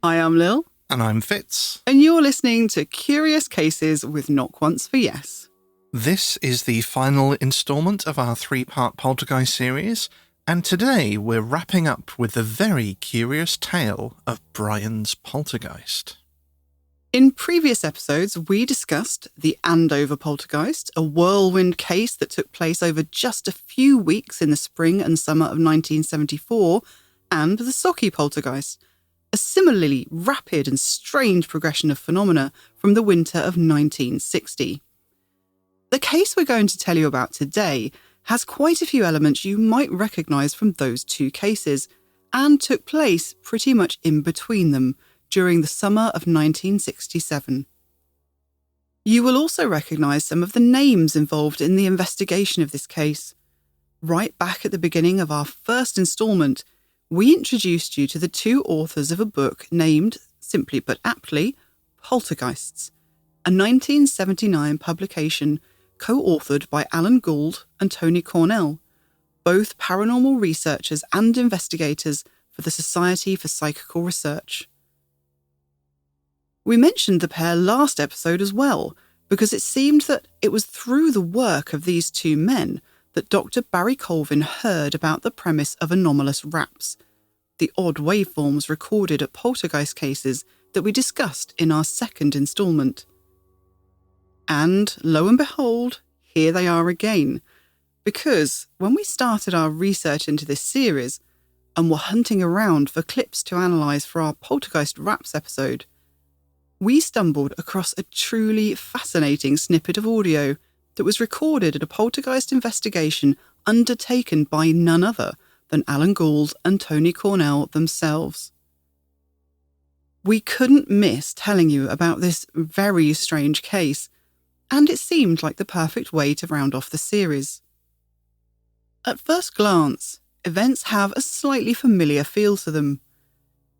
Hi, I'm Lil. And I'm Fitz. And you're listening to Curious Cases with Knock Once for Yes. This is the final instalment of our 3-part Poltergeist series, and today we're wrapping up with the very curious tale of Brian's poltergeist. In previous episodes, we discussed the Andover poltergeist, a whirlwind case that took place over just a few weeks in the spring and summer of 1974, and the Socky poltergeist, a similarly rapid and strange progression of phenomena from the winter of 1960. The case we're going to tell you about today has quite a few elements you might recognise from those two cases, and took place pretty much in between them during the summer of 1967. You will also recognise some of the names involved in the investigation of this case. Right back at the beginning of our first instalment, we introduced you to the two authors of a book named, simply but aptly, Poltergeists, a 1979 publication co-authored by Alan Gould and Tony Cornell, both paranormal researchers and investigators for the Society for Psychical Research. We mentioned the pair last episode as well, because it seemed that it was through the work of these two men that Dr. Barry Colvin heard about the premise of anomalous raps, the odd waveforms recorded at poltergeist cases that we discussed in our second instalment. And lo and behold, here they are again, because when we started our research into this series and were hunting around for clips to analyse for our Poltergeist Raps episode, we stumbled across a truly fascinating snippet of audio that was recorded at a poltergeist investigation undertaken by none other than Alan Gould and Tony Cornell themselves. We couldn't miss telling you about this very strange case, and it seemed like the perfect way to round off the series. At first glance, events have a slightly familiar feel to them.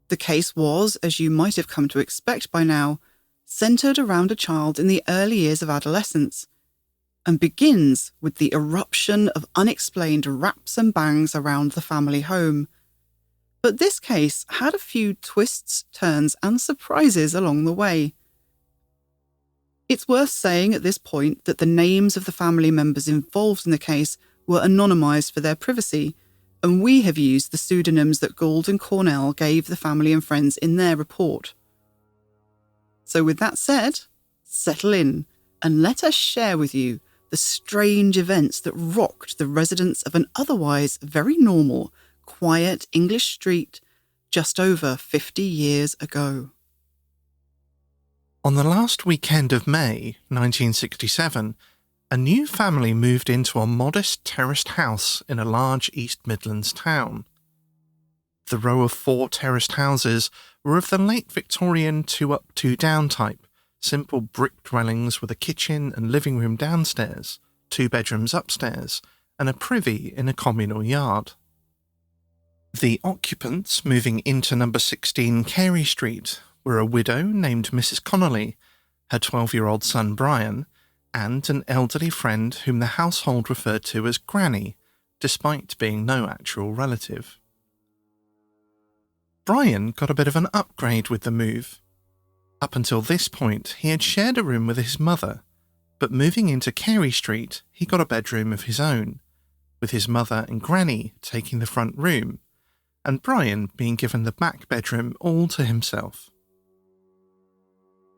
The case was, as you might have come to expect by now, centred around a child in the early years of adolescence, and begins with the eruption of unexplained raps and bangs around the family home. But this case had a few twists, turns, and surprises along the way. It's worth saying at this point that the names of the family members involved in the case were anonymised for their privacy, and we have used the pseudonyms that Gould and Cornell gave the family and friends in their report. So with that said, settle in and let us share with you the strange events that rocked the residents of an otherwise very normal, quiet English street just over 50 years ago. On the last weekend of May 1967, a new family moved into a modest terraced house in a large East Midlands town. The row of 4 terraced houses were of the late Victorian 2-up, 2-down type, simple brick dwellings with a kitchen and living room downstairs, 2 bedrooms upstairs, and a privy in a communal yard. The occupants moving into number 16 Carey Street were a widow named Mrs. Connolly, her 12-year-old son Brian, and an elderly friend whom the household referred to as Granny, despite being no actual relative. Brian got a bit of an upgrade with the move. Up until this point, he had shared a room with his mother, but moving into Carey Street, he got a bedroom of his own, with his mother and Granny taking the front room, and Brian being given the back bedroom all to himself.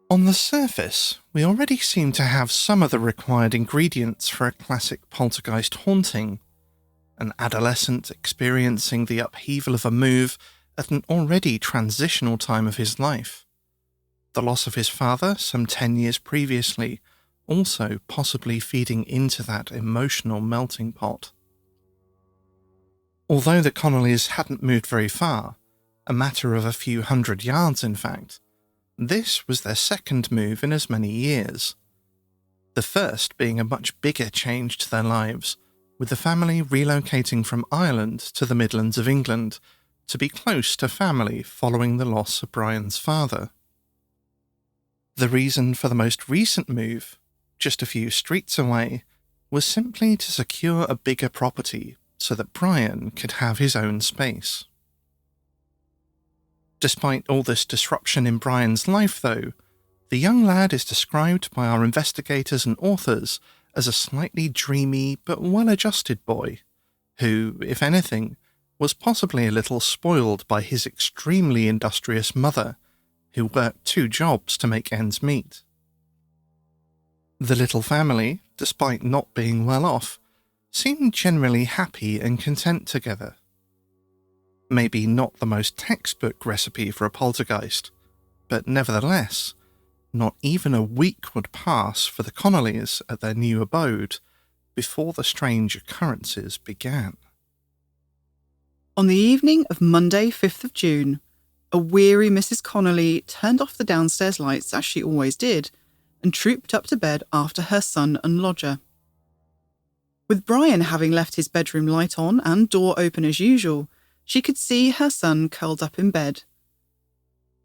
On the surface, we already seem to have some of the required ingredients for a classic poltergeist haunting, an adolescent experiencing the upheaval of a move at an already transitional time of his life. The loss of his father some 10 years previously, also possibly feeding into that emotional melting pot. Although the Connollys hadn't moved very far, a matter of a few hundred yards in fact, this was their second move in as many years. The first being a much bigger change to their lives, with the family relocating from Ireland to the Midlands of England to be close to family following the loss of Brian's father. The reason for the most recent move, just a few streets away, was simply to secure a bigger property so that Brian could have his own space. Despite all this disruption in Brian's life, though, the young lad is described by our investigators and authors as a slightly dreamy but well-adjusted boy, who, if anything, was possibly a little spoiled by his extremely industrious mother, who worked 2 jobs to make ends meet. The little family, despite not being well off, seemed generally happy and content together. Maybe not the most textbook recipe for a poltergeist, but nevertheless, not even a week would pass for the Connollys at their new abode before the strange occurrences began. On the evening of Monday, 5th of June, a weary Mrs. Connolly turned off the downstairs lights as she always did and trooped up to bed after her son and lodger. With Brian having left his bedroom light on and door open as usual, she could see her son curled up in bed.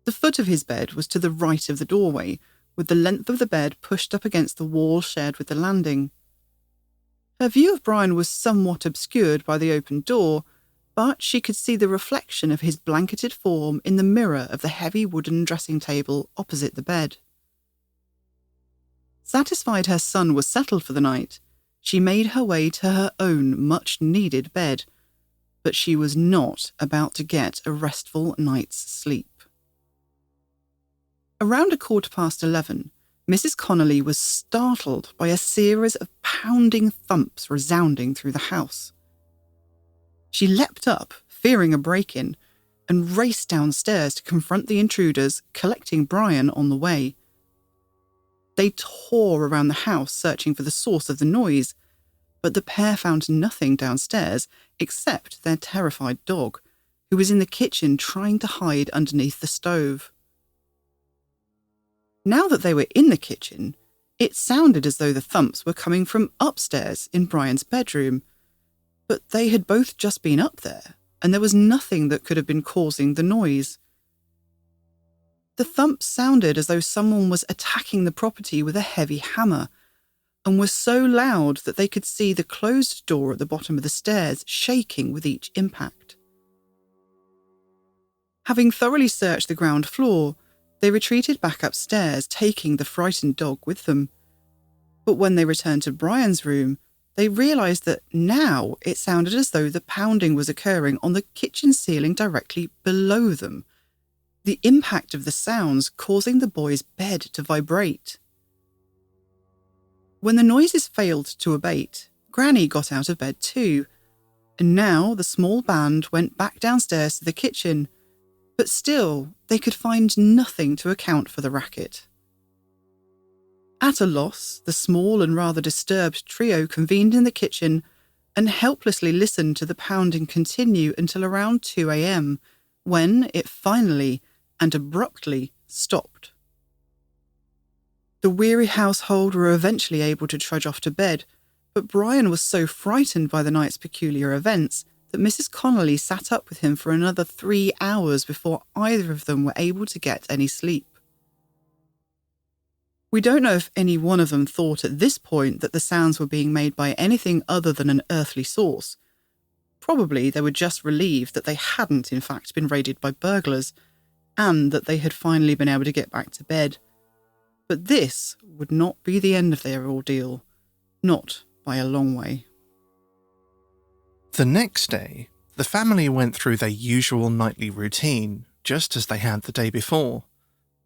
The foot of his bed was to the right of the doorway, with the length of the bed pushed up against the wall shared with the landing. Her view of Brian was somewhat obscured by the open door, but she could see the reflection of his blanketed form in the mirror of the heavy wooden dressing table opposite the bed. Satisfied her son was settled for the night, she made her way to her own much-needed bed, but she was not about to get a restful night's sleep. Around 11:15, Mrs. Connolly was startled by a series of pounding thumps resounding through the house. She leapt up, fearing a break-in, and raced downstairs to confront the intruders, collecting Brian on the way. They tore around the house searching for the source of the noise, but the pair found nothing downstairs except their terrified dog, who was in the kitchen trying to hide underneath the stove. Now that they were in the kitchen, it sounded as though the thumps were coming from upstairs in Brian's bedroom, but they had both just been up there, and there was nothing that could have been causing the noise. The thumps sounded as though someone was attacking the property with a heavy hammer, and were so loud that they could see the closed door at the bottom of the stairs shaking with each impact. Having thoroughly searched the ground floor, they retreated back upstairs, taking the frightened dog with them. But when they returned to Brian's room, they realised that now it sounded as though the pounding was occurring on the kitchen ceiling directly below them, the impact of the sounds causing the boy's bed to vibrate. When the noises failed to abate, Granny got out of bed too, and now the small band went back downstairs to the kitchen, but still they could find nothing to account for the racket. At a loss, the small and rather disturbed trio convened in the kitchen and helplessly listened to the pounding continue until around 2 a.m, when it finally and abruptly stopped. The weary household were eventually able to trudge off to bed, but Brian was so frightened by the night's peculiar events that Mrs. Connolly sat up with him for another 3 hours before either of them were able to get any sleep. We don't know if any one of them thought at this point that the sounds were being made by anything other than an earthly source. Probably they were just relieved that they hadn't in fact been raided by burglars, and that they had finally been able to get back to bed. But this would not be the end of their ordeal, not by a long way. The next day, the family went through their usual nightly routine, just as they had the day before.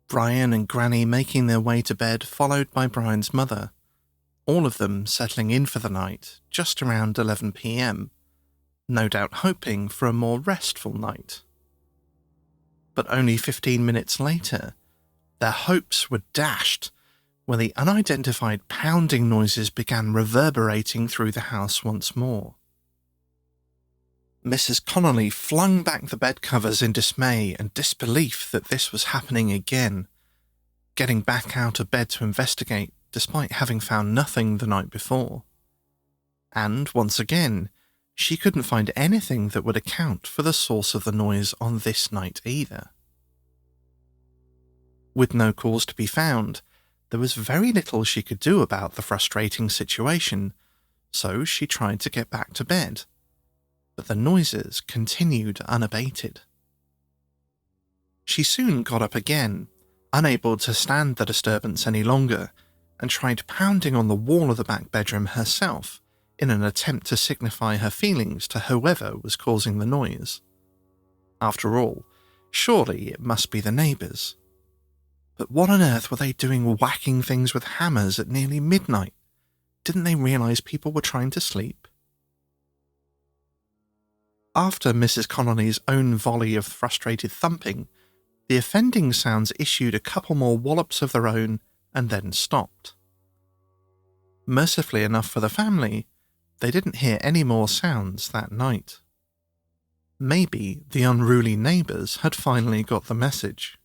Brian and Granny making their way to bed, followed by Brian's mother, all of them settling in for the night just around 11 p.m, no doubt hoping for a more restful night. But only 15 minutes later, their hopes were dashed when the unidentified pounding noises began reverberating through the house once more. Mrs. Connolly flung back the bed covers in dismay and disbelief that this was happening again, getting back out of bed to investigate despite having found nothing the night before. And once again, she couldn't find anything that would account for the source of the noise on this night either. With no cause to be found, there was very little she could do about the frustrating situation, so she tried to get back to bed. But the noises continued unabated. She soon got up again, unable to stand the disturbance any longer, and tried pounding on the wall of the back bedroom herself in an attempt to signify her feelings to whoever was causing the noise. After all, surely it must be the neighbours. But what on earth were they doing whacking things with hammers at nearly midnight? Didn't they realise people were trying to sleep? After Mrs. Connolly's own volley of frustrated thumping, the offending sounds issued a couple more wallops of their own and then stopped. Mercifully enough for the family, they didn't hear any more sounds that night. Maybe the unruly neighbours had finally got the message.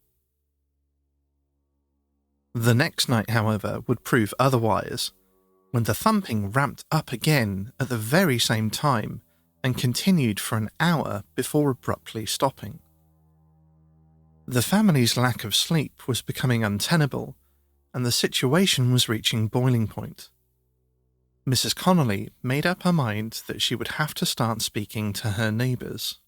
The next night, however, would prove otherwise, when the thumping ramped up again at the very same time and continued for an hour before abruptly stopping. The family's lack of sleep was becoming untenable, and the situation was reaching boiling point. Mrs. Connolly made up her mind that she would have to start speaking to her neighbours.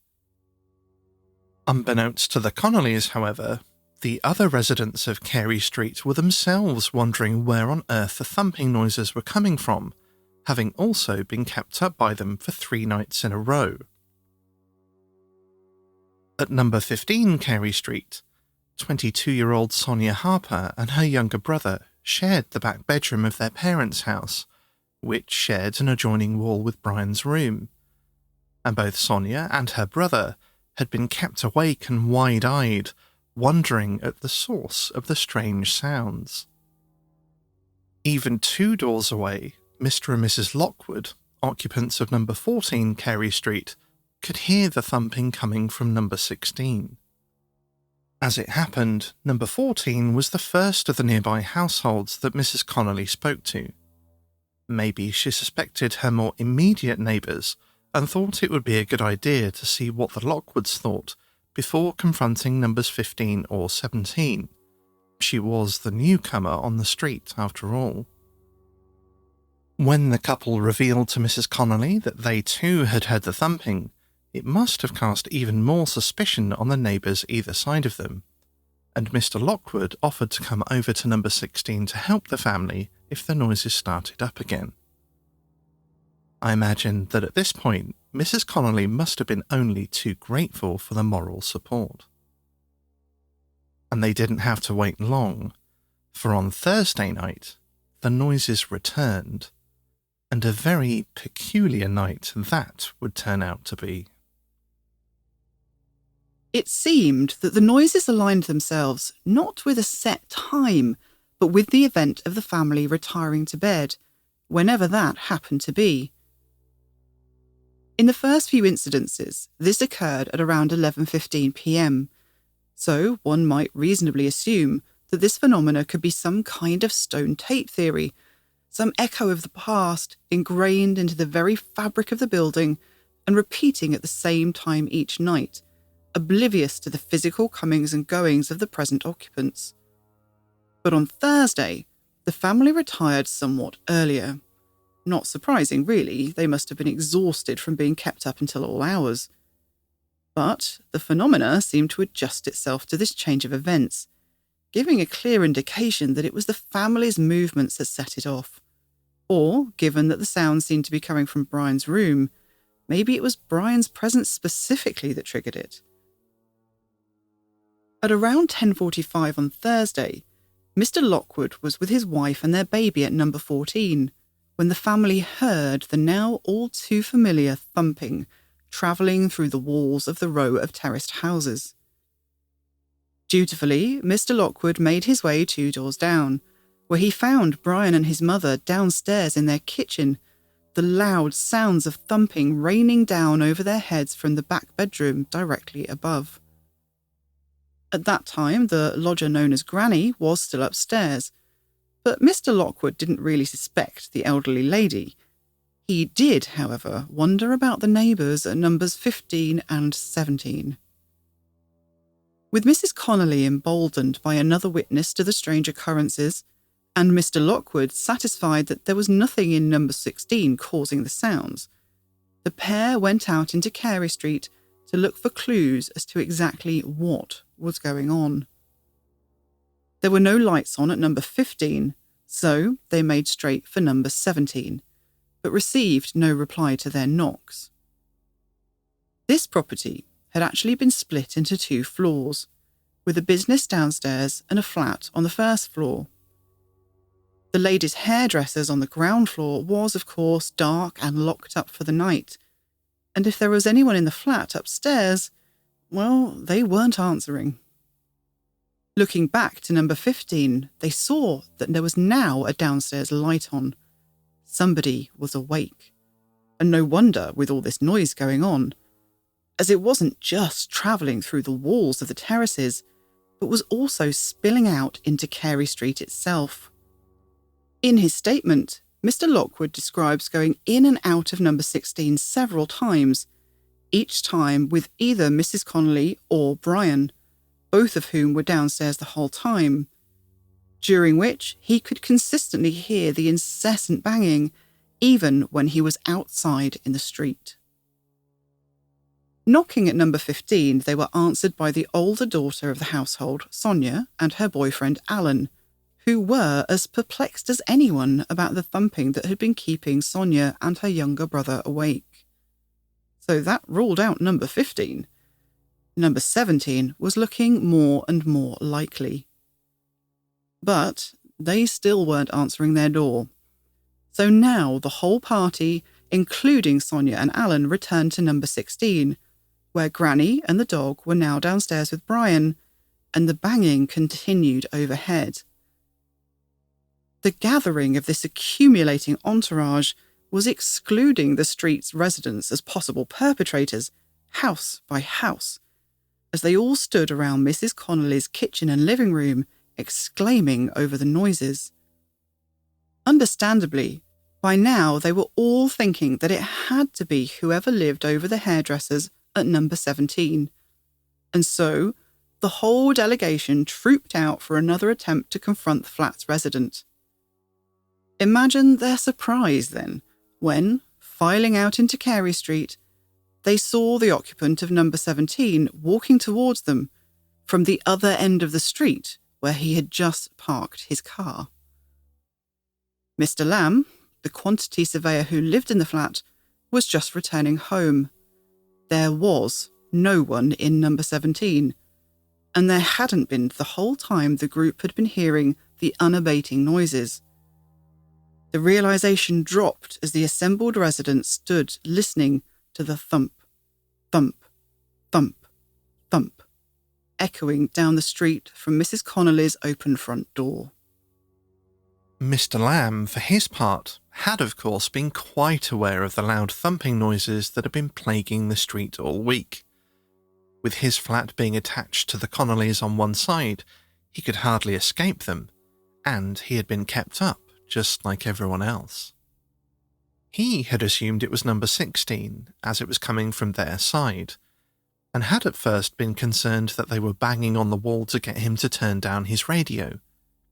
Unbeknownst to the Connollys, however, the other residents of Carey Street were themselves wondering where on earth the thumping noises were coming from, having also been kept up by them for 3 nights in a row. At number 15 Carey Street, 22-year-old Sonia Harper and her younger brother shared the back bedroom of their parents' house, which shared an adjoining wall with Brian's room, and both Sonia and her brother had been kept awake and wide-eyed, wondering at the source of the strange sounds. Even 2 doors away, Mr. and Mrs. Lockwood, occupants of number 14 Carey Street, could hear the thumping coming from number 16. As it happened, number 14 was the first of the nearby households that Mrs. Connolly spoke to. Maybe she suspected her more immediate neighbours and thought it would be a good idea to see what the Lockwoods thought before confronting numbers 15 or 17. She was the newcomer on the street, after all. When the couple revealed to Mrs. Connolly that they too had heard the thumping, it must have cast even more suspicion on the neighbours either side of them, and Mr. Lockwood offered to come over to number 16 to help the family if the noises started up again. I imagine that at this point, Mrs. Connolly must have been only too grateful for the moral support. And they didn't have to wait long, for on Thursday night, the noises returned, and a very peculiar night that would turn out to be. It seemed that the noises aligned themselves not with a set time, but with the event of the family retiring to bed, whenever that happened to be. In the first few incidences, this occurred at around 11:15 p.m, so one might reasonably assume that this phenomena could be some kind of stone tape theory, some echo of the past ingrained into the very fabric of the building and repeating at the same time each night, oblivious to the physical comings and goings of the present occupants. But on Thursday, the family retired somewhat earlier. Not surprising, really, they must have been exhausted from being kept up until all hours. But the phenomena seemed to adjust itself to this change of events, giving a clear indication that it was the family's movements that set it off. Or, given that the sounds seemed to be coming from Brian's room, maybe it was Brian's presence specifically that triggered it. At around 10:45 on Thursday, Mr. Lockwood was with his wife and their baby at number 14, when the family heard the now all too familiar thumping travelling through the walls of the row of terraced houses. Dutifully, Mr. Lockwood made his way 2 doors down, where he found Brian and his mother downstairs in their kitchen, the loud sounds of thumping raining down over their heads from the back bedroom directly above. At that time, the lodger known as Granny was still upstairs, but Mr. Lockwood didn't really suspect the elderly lady. He did, however, wonder about the neighbours at numbers 15 and 17. With Mrs. Connolly emboldened by another witness to the strange occurrences, and Mr. Lockwood satisfied that there was nothing in number 16 causing the sounds, the pair went out into Carey Street to look for clues as to exactly what was going on. There were no lights on at number 15, so they made straight for number 17, but received no reply to their knocks. This property had actually been split into 2 floors, with a business downstairs and a flat on the first floor. The ladies' hairdressers on the ground floor was, of course, dark and locked up for the night, and if there was anyone in the flat upstairs, well, they weren't answering. Looking back to number 15, they saw that there was now a downstairs light on. Somebody was awake. And no wonder with all this noise going on, as it wasn't just travelling through the walls of the terraces, but was also spilling out into Carey Street itself. In his statement, Mr. Lockwood describes going in and out of number 16 several times, each time with either Mrs. Connolly or Brian, both of whom were downstairs the whole time, during which he could consistently hear the incessant banging, even when he was outside in the street. Knocking at number 15, they were answered by the older daughter of the household, Sonia, and her boyfriend, Alan, who were as perplexed as anyone about the thumping that had been keeping Sonia and her younger brother awake. So that ruled out number 15. Number 17 was looking more and more likely. But they still weren't answering their door. So now the whole party, including Sonia and Alan, returned to number 16, where Granny and the dog were now downstairs with Brian, and the banging continued overhead. The gathering of this accumulating entourage was excluding the street's residents as possible perpetrators, house by house, as they all stood around Mrs. Connolly's kitchen and living room, exclaiming over the noises. Understandably, by now they were all thinking that it had to be whoever lived over the hairdressers at number 17, and so the whole delegation trooped out for another attempt to confront the flat's resident. Imagine their surprise, then, when, filing out into Carey Street, they saw the occupant of number 17 walking towards them from the other end of the street where he had just parked his car. Mr. Lamb, the quantity surveyor who lived in the flat, was just returning home. There was no one in number 17, and there hadn't been the whole time the group had been hearing the unabating noises. The realisation dropped as the assembled residents stood listening to the thump, thump, thump, thump, echoing down the street from Mrs. Connolly's open front door. Mr. Lamb, for his part, had of course been quite aware of the loud thumping noises that had been plaguing the street all week. With his flat being attached to the Connollys on one side, he could hardly escape them, and he had been kept up, just like everyone else. He had assumed it was number 16, as it was coming from their side, and had at first been concerned that they were banging on the wall to get him to turn down his radio,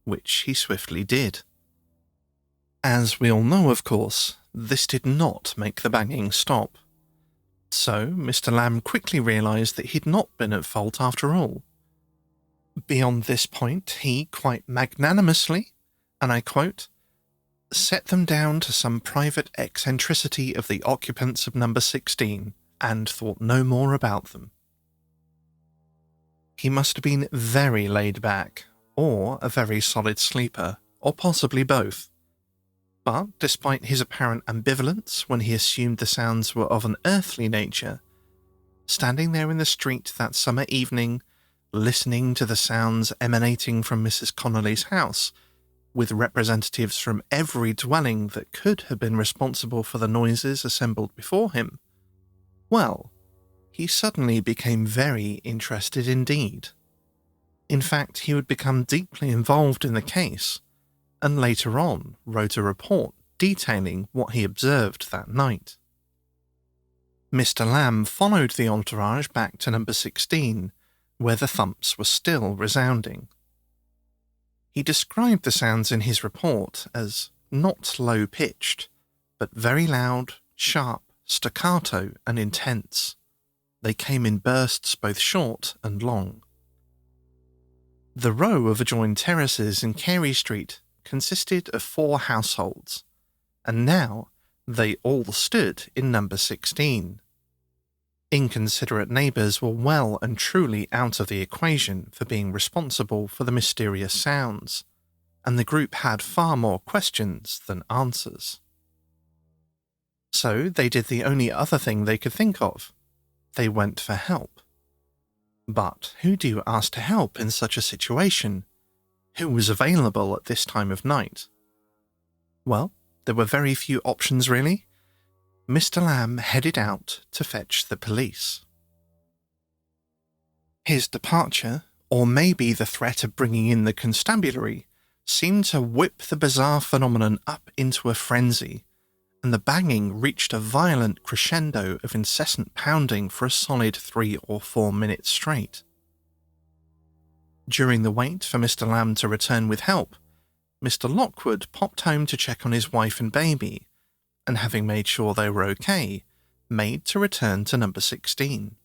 which he swiftly did. As we all know, of course, this did not make the banging stop. So Mr. Lamb quickly realised that he'd not been at fault after all. Beyond this point, he quite magnanimously, and I quote, set them down to some private eccentricity of the occupants of number 16, and thought no more about them. He must have been very laid back, or a very solid sleeper, or possibly both. But despite his apparent ambivalence when he assumed the sounds were of an earthly nature, standing there in the street that summer evening, listening to the sounds emanating from Mrs. Connolly's house, with representatives from every dwelling that could have been responsible for the noises assembled before him, well, he suddenly became very interested indeed. In fact, he would become deeply involved in the case, and later on wrote a report detailing what he observed that night. Mr. Lamb followed the entourage back to number 16, where the thumps were still resounding. He described the sounds in his report as not low-pitched, but very loud, sharp, staccato and intense, They came in bursts both short and long. The row of adjoined terraces in Carey Street consisted of 4 households, and now they all stood in number 16. Inconsiderate neighbours were well and truly out of the equation for being responsible for the mysterious sounds, and the group had far more questions than answers. So they did the only other thing they could think of. They went for help. But who do you ask to help in such a situation? Who was available at this time of night? Well, there were very few options really. Mr. Lamb headed out to fetch the police. His departure, or maybe the threat of bringing in the constabulary, seemed to whip the bizarre phenomenon up into a frenzy, and the banging reached a violent crescendo of incessant pounding for a solid 3 or 4 minutes straight. During the wait for Mr. Lamb to return with help, Mr. Lockwood popped home to check on his wife and baby, and having made sure they were okay, made to return to number 16.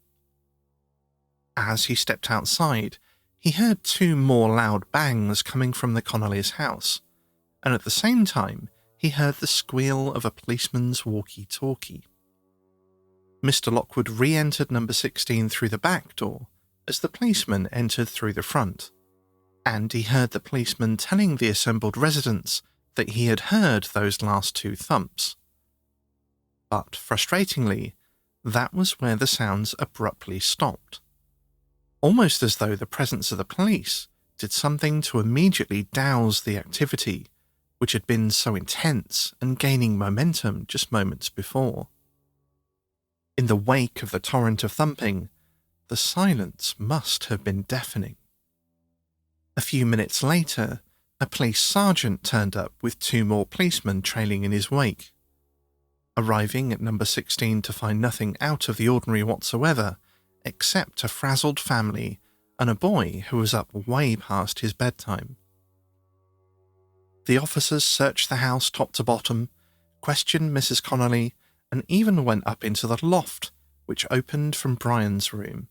As he stepped outside, he heard 2 more loud bangs coming from the Connolly's house, and at the same time he heard the squeal of a policeman's walkie-talkie. Mr. Lockwood re-entered number 16 through the back door as the policeman entered through the front, and he heard the policeman telling the assembled residents that he had heard those last 2 thumps. But, frustratingly, that was where the sounds abruptly stopped, almost as though the presence of the police did something to immediately douse the activity, which had been so intense and gaining momentum just moments before. In the wake of the torrent of thumping, the silence must have been deafening. A few minutes later, a police sergeant turned up with 2 more policemen trailing in his wake. Arriving at number 16 to find nothing out of the ordinary whatsoever, except a frazzled family and a boy who was up way past his bedtime. The officers searched the house top to bottom, questioned Mrs. Connolly, and even went up into the loft, which opened from Brian's room.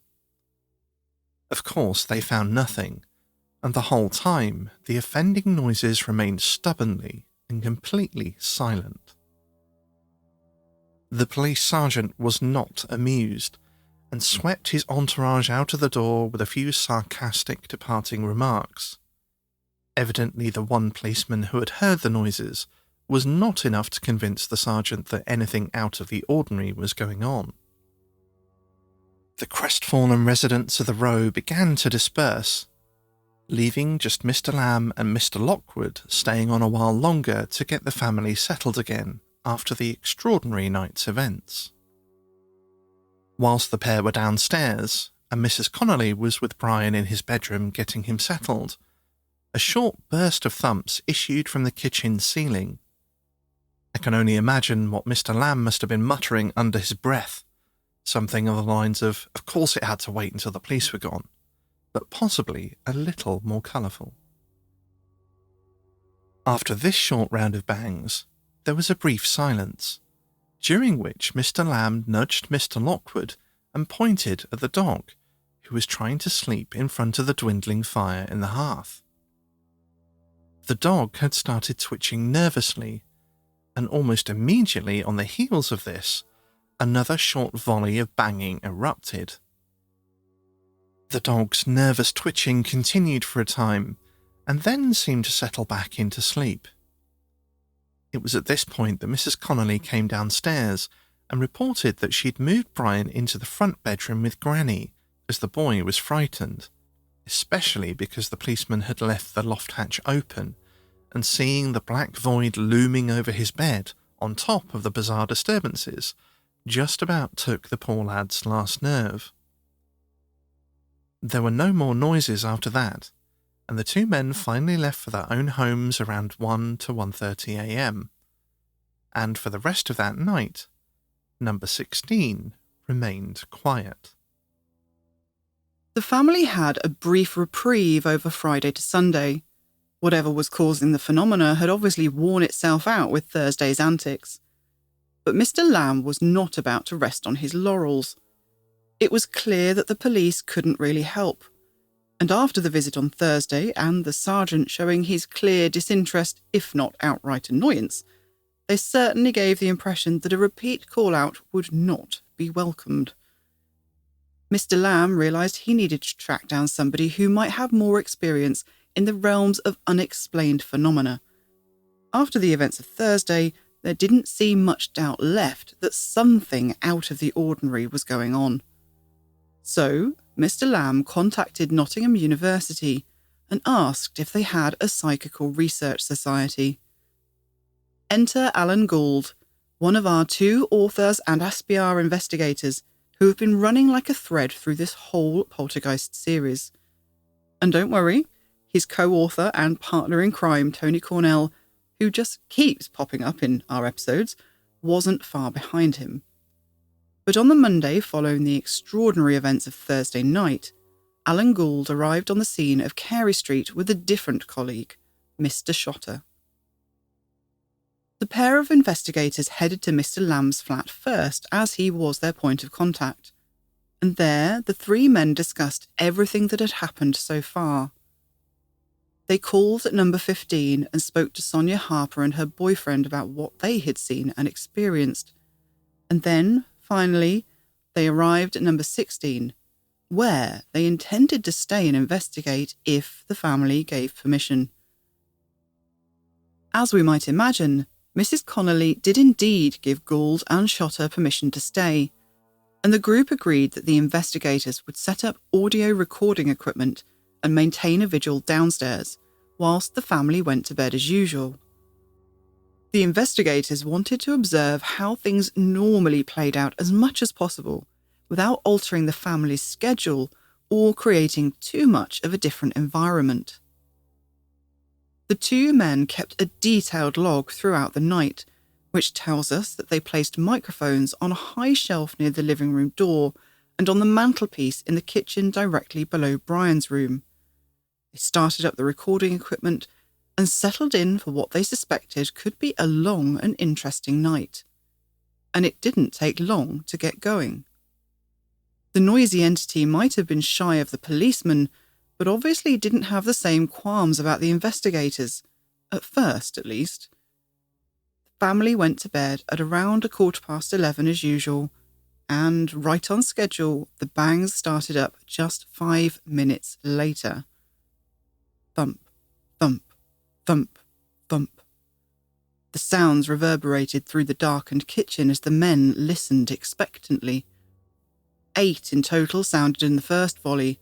Of course, they found nothing, and the whole time the offending noises remained stubbornly and completely silent. The police sergeant was not amused, and swept his entourage out of the door with a few sarcastic departing remarks. Evidently the one policeman who had heard the noises was not enough to convince the sergeant that anything out of the ordinary was going on. The crestfallen residents of the row began to disperse, leaving just Mr. Lamb and Mr. Lockwood staying on a while longer to get the family settled again after the extraordinary night's events. Whilst the pair were downstairs, and Mrs. Connolly was with Brian in his bedroom getting him settled, a short burst of thumps issued from the kitchen ceiling. I can only imagine what Mr. Lamb must have been muttering under his breath, something of the lines of course it had to wait until the police were gone, but possibly a little more colourful. After this short round of bangs, there was a brief silence, during which Mr. Lamb nudged Mr. Lockwood and pointed at the dog, who was trying to sleep in front of the dwindling fire in the hearth. The dog had started twitching nervously, and almost immediately on the heels of this, another short volley of banging erupted. The dog's nervous twitching continued for a time, and then seemed to settle back into sleep. It was at this point that Mrs. Connolly came downstairs and reported that she'd moved Brian into the front bedroom with Granny, as the boy was frightened, especially because the policeman had left the loft hatch open, and seeing the black void looming over his bed on top of the bizarre disturbances just about took the poor lad's last nerve. There were no more noises after that, and the 2 men finally left for their own homes around 1 to 1:30 a.m. And for the rest of that night, number 16 remained quiet. The family had a brief reprieve over Friday to Sunday. Whatever was causing the phenomena had obviously worn itself out with Thursday's antics. But Mr. Lamb was not about to rest on his laurels. It was clear that the police couldn't really help, and after the visit on Thursday and the sergeant showing his clear disinterest, if not outright annoyance, they certainly gave the impression that a repeat call-out would not be welcomed. Mr. Lamb realised he needed to track down somebody who might have more experience in the realms of unexplained phenomena. After the events of Thursday, there didn't seem much doubt left that something out of the ordinary was going on. So, Mr. Lamb contacted Nottingham University and asked if they had a psychical research society. Enter Alan Gould, one of our 2 authors and Aspire investigators who have been running like a thread through this whole Poltergeist series. And don't worry, his co-author and partner in crime, Tony Cornell, who just keeps popping up in our episodes, wasn't far behind him. But on the Monday following the extraordinary events of Thursday night, Alan Gould arrived on the scene of Carey Street with a different colleague, Mr. Shotter. The pair of investigators headed to Mr. Lamb's flat first, as he was their point of contact, and there the 3 men discussed everything that had happened so far. They called at number 15 and spoke to Sonia Harper and her boyfriend about what they had seen and experienced, and then, finally, they arrived at number 16, where they intended to stay and investigate if the family gave permission. As we might imagine, Mrs. Connolly did indeed give Gould and Shotter permission to stay, and the group agreed that the investigators would set up audio recording equipment and maintain a vigil downstairs, whilst the family went to bed as usual. The investigators wanted to observe how things normally played out as much as possible, without altering the family's schedule or creating too much of a different environment. The 2 men kept a detailed log throughout the night, which tells us that they placed microphones on a high shelf near the living room door and on the mantelpiece in the kitchen directly below Brian's room. They started up the recording equipment and settled in for what they suspected could be a long and interesting night. And it didn't take long to get going. The noisy entity might have been shy of the policeman, but obviously didn't have the same qualms about the investigators, at first at least. The family went to bed at around 11:15 as usual, and, right on schedule, the bangs started up just 5 minutes later. Thump, thump, thump, thump. The sounds reverberated through the darkened kitchen as the men listened expectantly. 8 in total sounded in the first volley,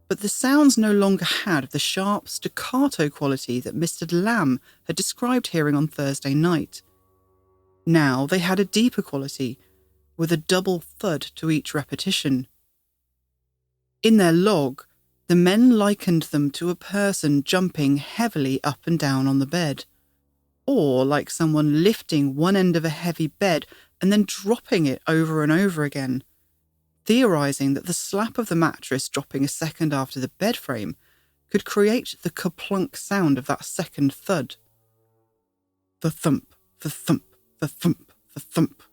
but the sounds no longer had the sharp staccato quality that Mr. Lamb had described hearing on Thursday night. Now they had a deeper quality, with a double thud to each repetition. In their log, the men likened them to a person jumping heavily up and down on the bed, or like someone lifting one end of a heavy bed and then dropping it over and over again, theorising that the slap of the mattress dropping a second after the bed frame could create the kaplunk sound of that second thud. The thump, the thump, the thump, the thump.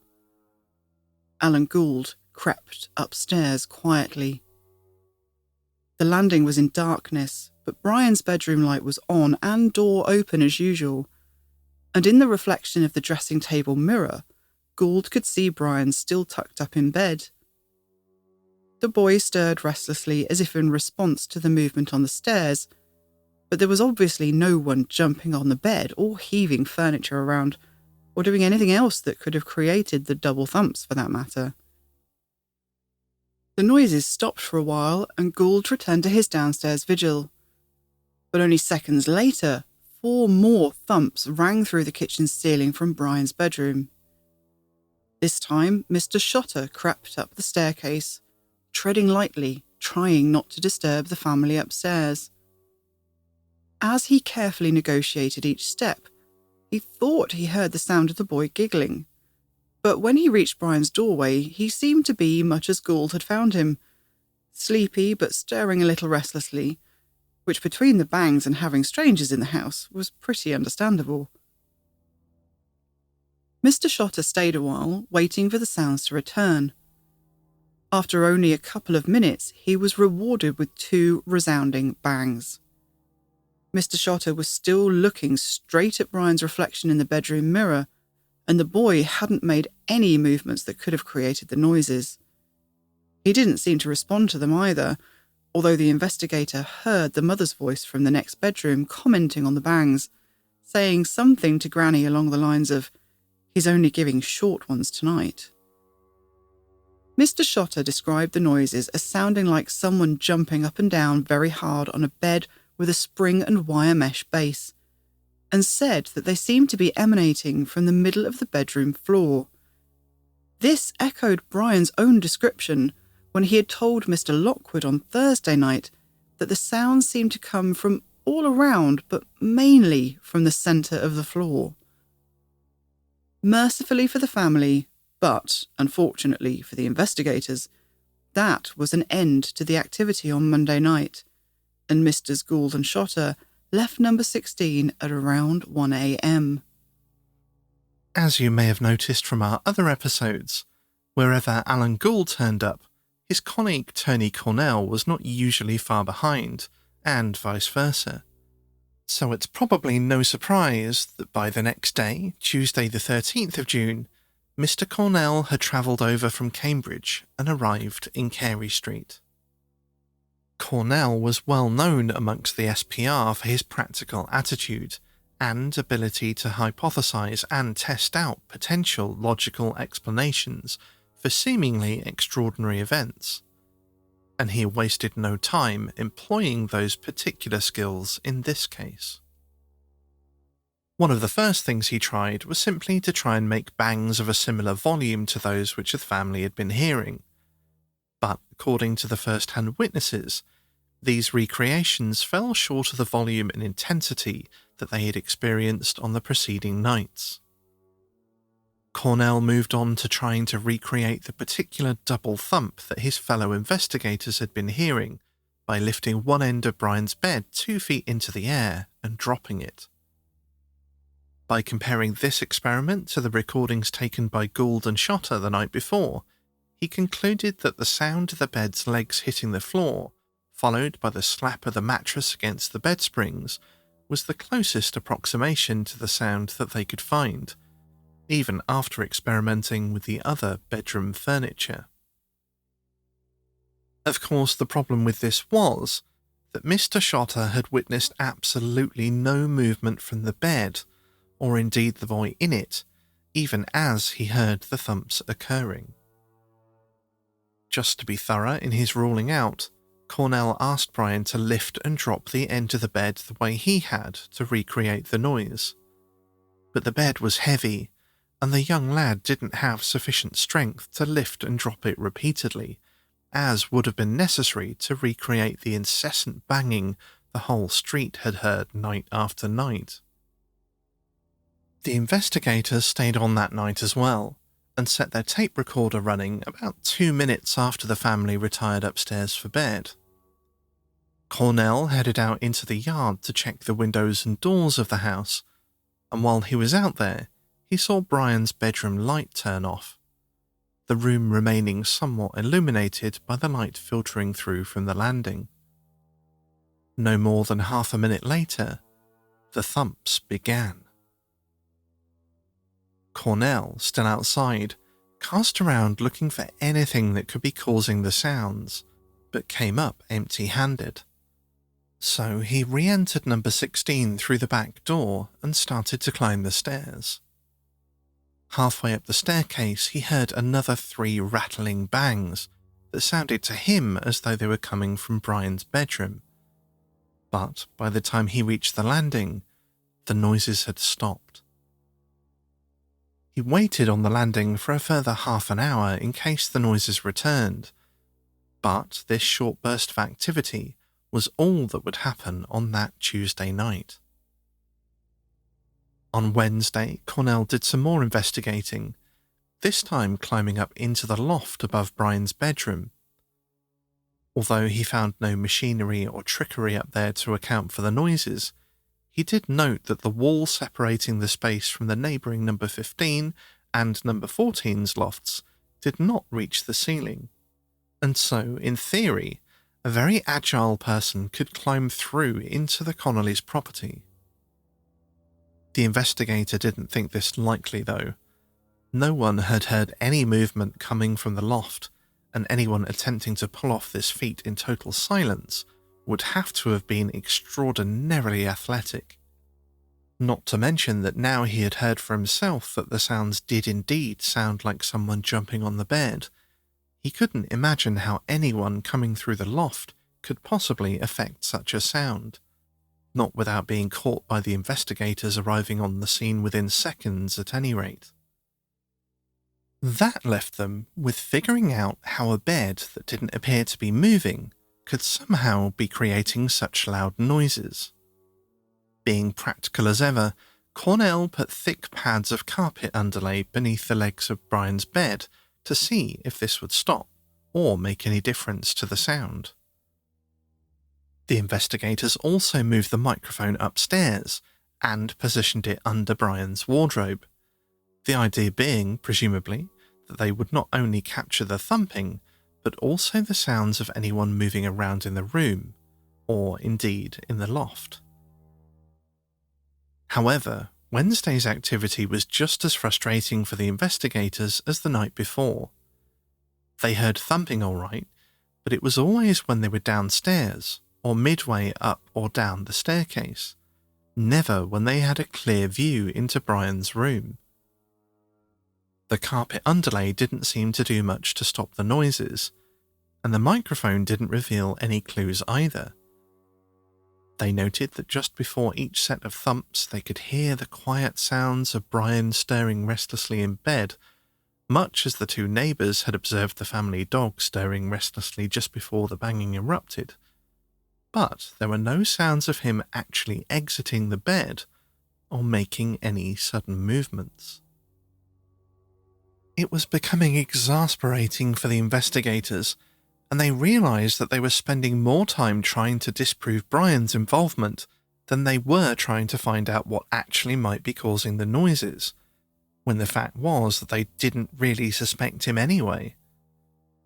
Alan Gould crept upstairs quietly. The landing was in darkness, but Brian's bedroom light was on and door open as usual, and in the reflection of the dressing table mirror, Gould could see Brian still tucked up in bed. The boy stirred restlessly as if in response to the movement on the stairs, but there was obviously no one jumping on the bed or heaving furniture around, or doing anything else that could have created the double thumps for that matter. The noises stopped for a while and Gould returned to his downstairs vigil. But only seconds later, 4 more thumps rang through the kitchen ceiling from Brian's bedroom. This time, Mr. Shotter crept up the staircase, treading lightly, trying not to disturb the family upstairs. As he carefully negotiated each step, he thought he heard the sound of the boy giggling, but when he reached Brian's doorway, he seemed to be much as Gould had found him, sleepy but stirring a little restlessly, which between the bangs and having strangers in the house was pretty understandable. Mr. Shotter stayed a while, waiting for the sounds to return. After only a couple of minutes, he was rewarded with 2 resounding bangs. Mr. Shotter was still looking straight at Brian's reflection in the bedroom mirror, and the boy hadn't made any movements that could have created the noises. He didn't seem to respond to them either, although the investigator heard the mother's voice from the next bedroom commenting on the bangs, saying something to Granny along the lines of, "He's only giving short ones tonight." Mr. Shotter described the noises as sounding like someone jumping up and down very hard on a bed with a spring and wire mesh base, and said that they seemed to be emanating from the middle of the bedroom floor. This echoed Brian's own description when he had told Mr. Lockwood on Thursday night that the sounds seemed to come from all around, but mainly from the centre of the floor. Mercifully for the family, but unfortunately for the investigators, that was an end to the activity on Monday night, and Misters Gould and Shotter left number 16 at around 1 a.m. As you may have noticed from our other episodes, wherever Alan Gould turned up, his colleague Tony Cornell was not usually far behind, and vice versa. So it's probably no surprise that by the next day, Tuesday the 13th of June, Mr. Cornell had travelled over from Cambridge and arrived in Carey Street. Cornell was well known amongst the SPR for his practical attitude and ability to hypothesize and test out potential logical explanations for seemingly extraordinary events, and he wasted no time employing those particular skills in this case. One of the first things he tried was simply to try and make bangs of a similar volume to those which the family had been hearing, but according to the first-hand witnesses, these recreations fell short of the volume and intensity that they had experienced on the preceding nights. Cornell moved on to trying to recreate the particular double thump that his fellow investigators had been hearing by lifting one end of Brian's bed 2 feet into the air and dropping it. By comparing this experiment to the recordings taken by Gould and Shotter the night before, he concluded that the sound of the bed's legs hitting the floor, followed by the slap of the mattress against the bed springs, was the closest approximation to the sound that they could find, even after experimenting with the other bedroom furniture. Of course, the problem with this was that Mr. Shotter had witnessed absolutely no movement from the bed, or indeed the boy in it, even as he heard the thumps occurring. Just to be thorough in his ruling out, Cornell asked Brian to lift and drop the end of the bed the way he had to recreate the noise. But the bed was heavy, and the young lad didn't have sufficient strength to lift and drop it repeatedly, as would have been necessary to recreate the incessant banging the whole street had heard night after night. The investigators stayed on that night as well, and set their tape recorder running about 2 minutes after the family retired upstairs for bed. Cornell headed out into the yard to check the windows and doors of the house, and while he was out there, he saw Brian's bedroom light turn off, the room remaining somewhat illuminated by the light filtering through from the landing. No more than half a minute later, the thumps began. Cornell, still outside, cast around looking for anything that could be causing the sounds, but came up empty-handed. So he re-entered number 16 through the back door and started to climb the stairs. Halfway up the staircase, he heard another 3 rattling bangs that sounded to him as though they were coming from Brian's bedroom. But by the time he reached the landing, the noises had stopped. He waited on the landing for a further half an hour in case the noises returned, but this short burst of activity was all that would happen on that Tuesday night. On Wednesday, Cornell did some more investigating, this time climbing up into the loft above Brian's bedroom. Although he found no machinery or trickery up there to account for the noises, he did note that the wall separating the space from the neighbouring number 15 and number 14's lofts did not reach the ceiling, And so, in theory, a very agile person could climb through into the Connolly's property. The investigator didn't think this likely, though. No one had heard any movement coming from the loft, and anyone attempting to pull off this feat in total silence would have to have been extraordinarily athletic. Not to mention that now he had heard for himself that the sounds did indeed sound like someone jumping on the bed. He couldn't imagine how anyone coming through the loft could possibly affect such a sound, not without being caught by the investigators arriving on the scene within seconds at any rate. That left them with figuring out how a bed that didn't appear to be moving could somehow be creating such loud noises. Being practical as ever, Cornell put thick pads of carpet underlay beneath the legs of Brian's bed to see if this would stop or make any difference to the sound. The investigators also moved the microphone upstairs and positioned it under Brian's wardrobe, the idea being, presumably, that they would not only capture the thumping, but also the sounds of anyone moving around in the room, or indeed in the loft. However, Wednesday's activity was just as frustrating for the investigators as the night before. They heard thumping all right, but it was always when they were downstairs, or midway up or down the staircase, never when they had a clear view into Brian's room. The carpet underlay didn't seem to do much to stop the noises, and the microphone didn't reveal any clues either. They noted that just before each set of thumps they could hear the quiet sounds of Brian stirring restlessly in bed, much as the two neighbours had observed the family dog stirring restlessly just before the banging erupted. But there were no sounds of him actually exiting the bed or making any sudden movements. It was becoming exasperating for the investigators, and they realised that they were spending more time trying to disprove Brian's involvement than they were trying to find out what actually might be causing the noises, when the fact was that they didn't really suspect him anyway.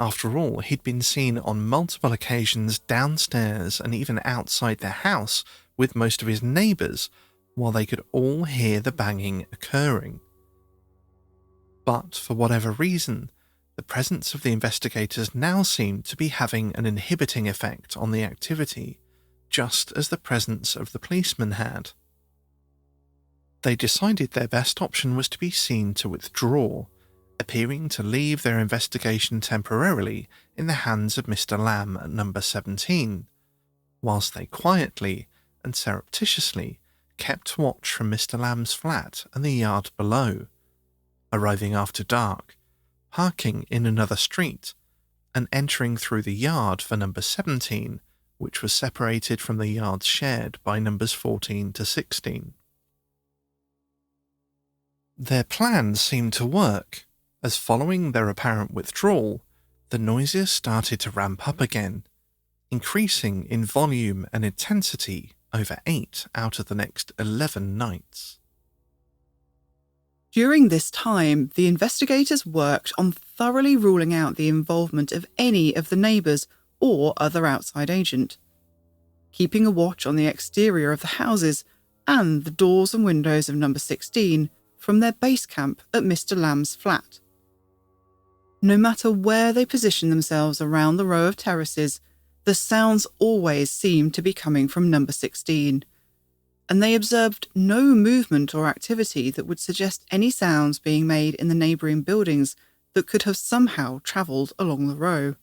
After all, he'd been seen on multiple occasions downstairs and even outside their house with most of his neighbours, while they could all hear the banging occurring. But for whatever reason, the presence of the investigators now seemed to be having an inhibiting effect on the activity, just as the presence of the policeman had. They decided their best option was to be seen to withdraw, appearing to leave their investigation temporarily in the hands of Mr. Lamb at number 17, whilst they quietly and surreptitiously kept watch from Mr. Lamb's flat and the yard below, arriving after dark, parking in another street, and entering through the yard for number 17, which was separated from the yards shared by numbers 14 to 16. Their plan seemed to work, as following their apparent withdrawal, the noises started to ramp up again, increasing in volume and intensity over 8 out of the next 11 nights. During this time, the investigators worked on thoroughly ruling out the involvement of any of the neighbours or other outside agent, keeping a watch on the exterior of the houses and the doors and windows of number 16 from their base camp at Mr. Lamb's flat. No matter where they positioned themselves around the row of terraces, the sounds always seemed to be coming from number 16, and they observed no movement or activity that would suggest any sounds being made in the neighbouring buildings that could have somehow travelled along the row.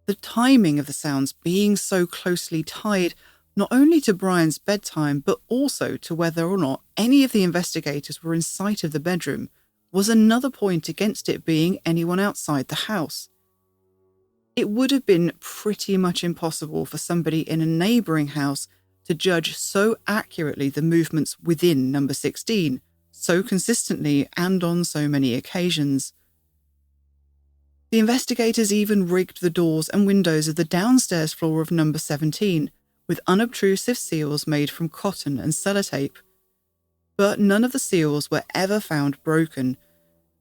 The timing of the sounds being so closely tied not only to Brian's bedtime but also to whether or not any of the investigators were in sight of the bedroom was another point against it being anyone outside the house. It would have been pretty much impossible for somebody in a neighbouring house to judge so accurately the movements within number 16, so consistently and on so many occasions. The investigators even rigged the doors and windows of the downstairs floor of number 17 with unobtrusive seals made from cotton and sellotape. But none of the seals were ever found broken,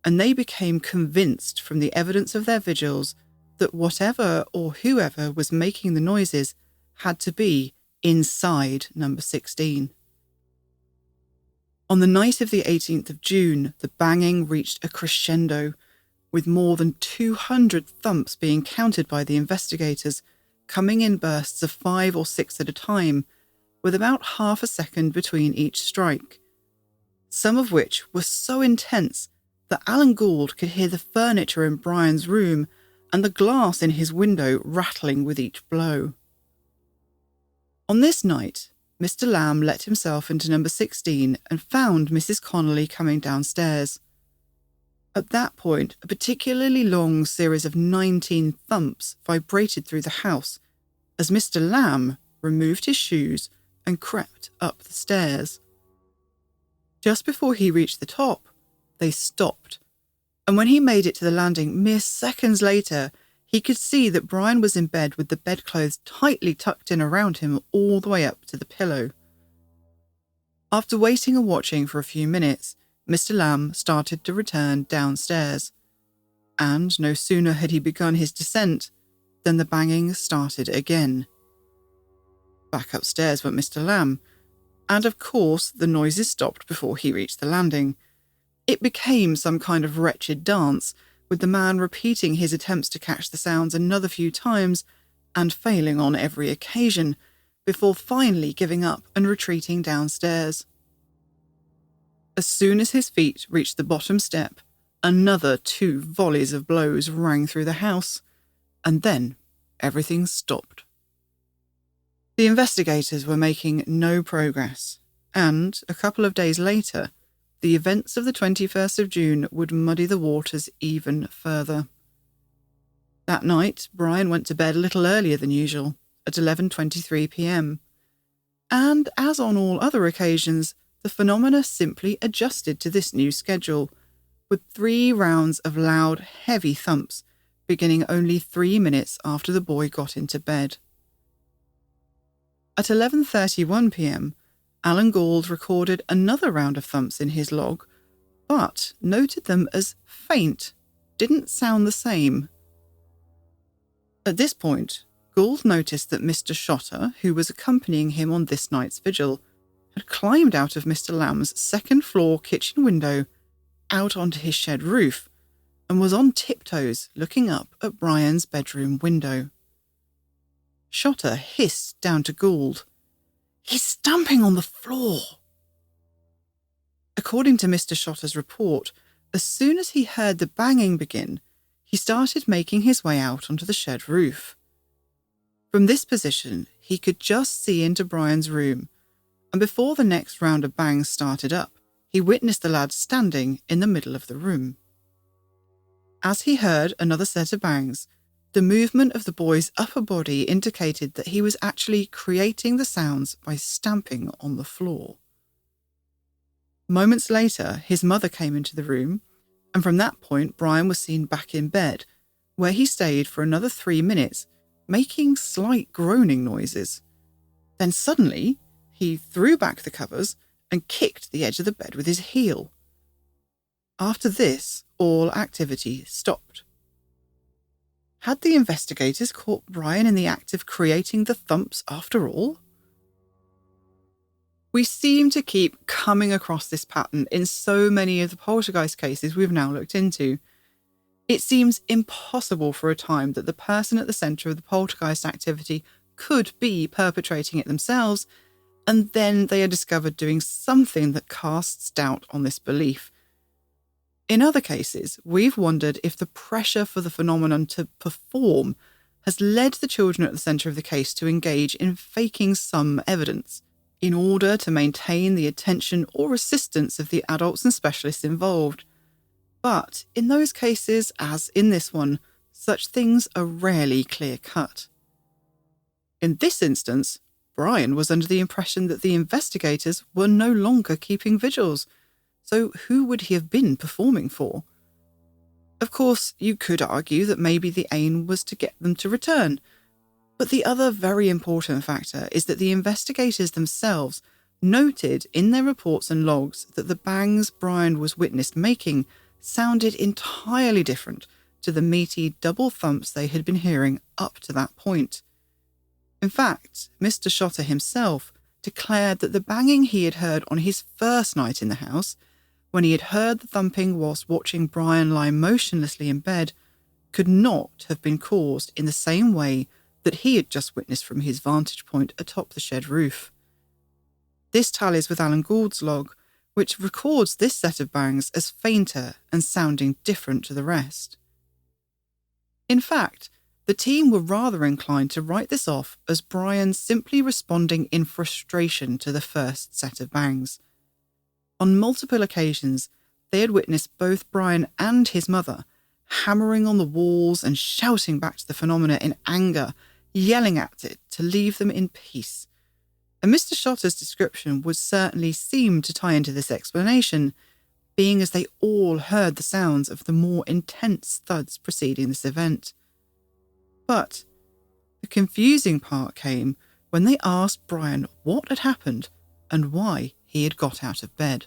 and they became convinced from the evidence of their vigils that whatever or whoever was making the noises had to be inside number 16. On the night of the 18th of June, the banging reached a crescendo, with more than 200 thumps being counted by the investigators, coming in bursts of 5 or 6 at a time, with about half a second between each strike, some of which were so intense that Alan Gould could hear the furniture in Brian's room and the glass in his window rattling with each blow. On this night, Mr. Lamb let himself into number 16 and found Mrs. Connolly coming downstairs. At that point, a particularly long series of 19 thumps vibrated through the house as Mr. Lamb removed his shoes and crept up the stairs. Just before he reached the top, they stopped, and when he made it to the landing mere seconds later, he could see that Brian was in bed with the bedclothes tightly tucked in around him all the way up to the pillow. After waiting and watching for a few minutes, Mr. Lamb started to return downstairs, and no sooner had he begun his descent than the banging started again. Back upstairs went Mr. Lamb, and of course the noises stopped before he reached the landing. It became some kind of wretched dance, with the man repeating his attempts to catch the sounds another few times and failing on every occasion, before finally giving up and retreating downstairs. As soon as his feet reached the bottom step, another 2 volleys of blows rang through the house, and then everything stopped. The investigators were making no progress, and a couple of days later, the events of the 21st of June would muddy the waters even further. That night, Brian went to bed a little earlier than usual, at 11:23 p.m. And as on all other occasions, the phenomena simply adjusted to this new schedule, with 3 rounds of loud, heavy thumps, beginning only 3 minutes after the boy got into bed. At 11:31 p.m, Alan Gould recorded another round of thumps in his log, but noted them as faint, didn't sound the same. At this point, Gould noticed that Mr. Shotter, who was accompanying him on this night's vigil, had climbed out of Mr. Lamb's second-floor kitchen window out onto his shed roof and was on tiptoes looking up at Brian's bedroom window. Shotter hissed down to Gould, "He's stamping on the floor." According to Mr. Shotter's report, as soon as he heard the banging begin, he started making his way out onto the shed roof. From this position, he could just see into Brian's room, and before the next round of bangs started up, he witnessed the lad standing in the middle of the room. As he heard another set of bangs, the movement of the boy's upper body indicated that he was actually creating the sounds by stamping on the floor. Moments later, his mother came into the room, and from that point Brian was seen back in bed, where he stayed for another 3 minutes, making slight groaning noises. Then suddenly, he threw back the covers and kicked the edge of the bed with his heel. After this, all activity stopped. Had the investigators caught Brian in the act of creating the thumps after all? We seem to keep coming across this pattern in so many of the poltergeist cases we've now looked into. It seems impossible for a time that the person at the centre of the poltergeist activity could be perpetrating it themselves, and then they are discovered doing something that casts doubt on this belief. In other cases, we've wondered if the pressure for the phenomenon to perform has led the children at the centre of the case to engage in faking some evidence in order to maintain the attention or assistance of the adults and specialists involved. But in those cases, as in this one, such things are rarely clear-cut. In this instance, Brian was under the impression that the investigators were no longer keeping vigils, so who would he have been performing for? Of course, you could argue that maybe the aim was to get them to return, but the other very important factor is that the investigators themselves noted in their reports and logs that the bangs Brian was witnessed making sounded entirely different to the meaty double thumps they had been hearing up to that point. In fact, Mr. Shotter himself declared that the banging he had heard on his first night in the house, when he had heard the thumping whilst watching Brian lie motionlessly in bed, could not have been caused in the same way that he had just witnessed from his vantage point atop the shed roof. This tallies with Alan Gould's log, which records this set of bangs as fainter and sounding different to the rest. In fact, the team were rather inclined to write this off as Brian simply responding in frustration to the first set of bangs. On multiple occasions, they had witnessed both Brian and his mother hammering on the walls and shouting back to the phenomena in anger, yelling at it to leave them in peace. And Mr. Shotter's description would certainly seem to tie into this explanation, being as they all heard the sounds of the more intense thuds preceding this event. But the confusing part came when they asked Brian what had happened and why he had got out of bed.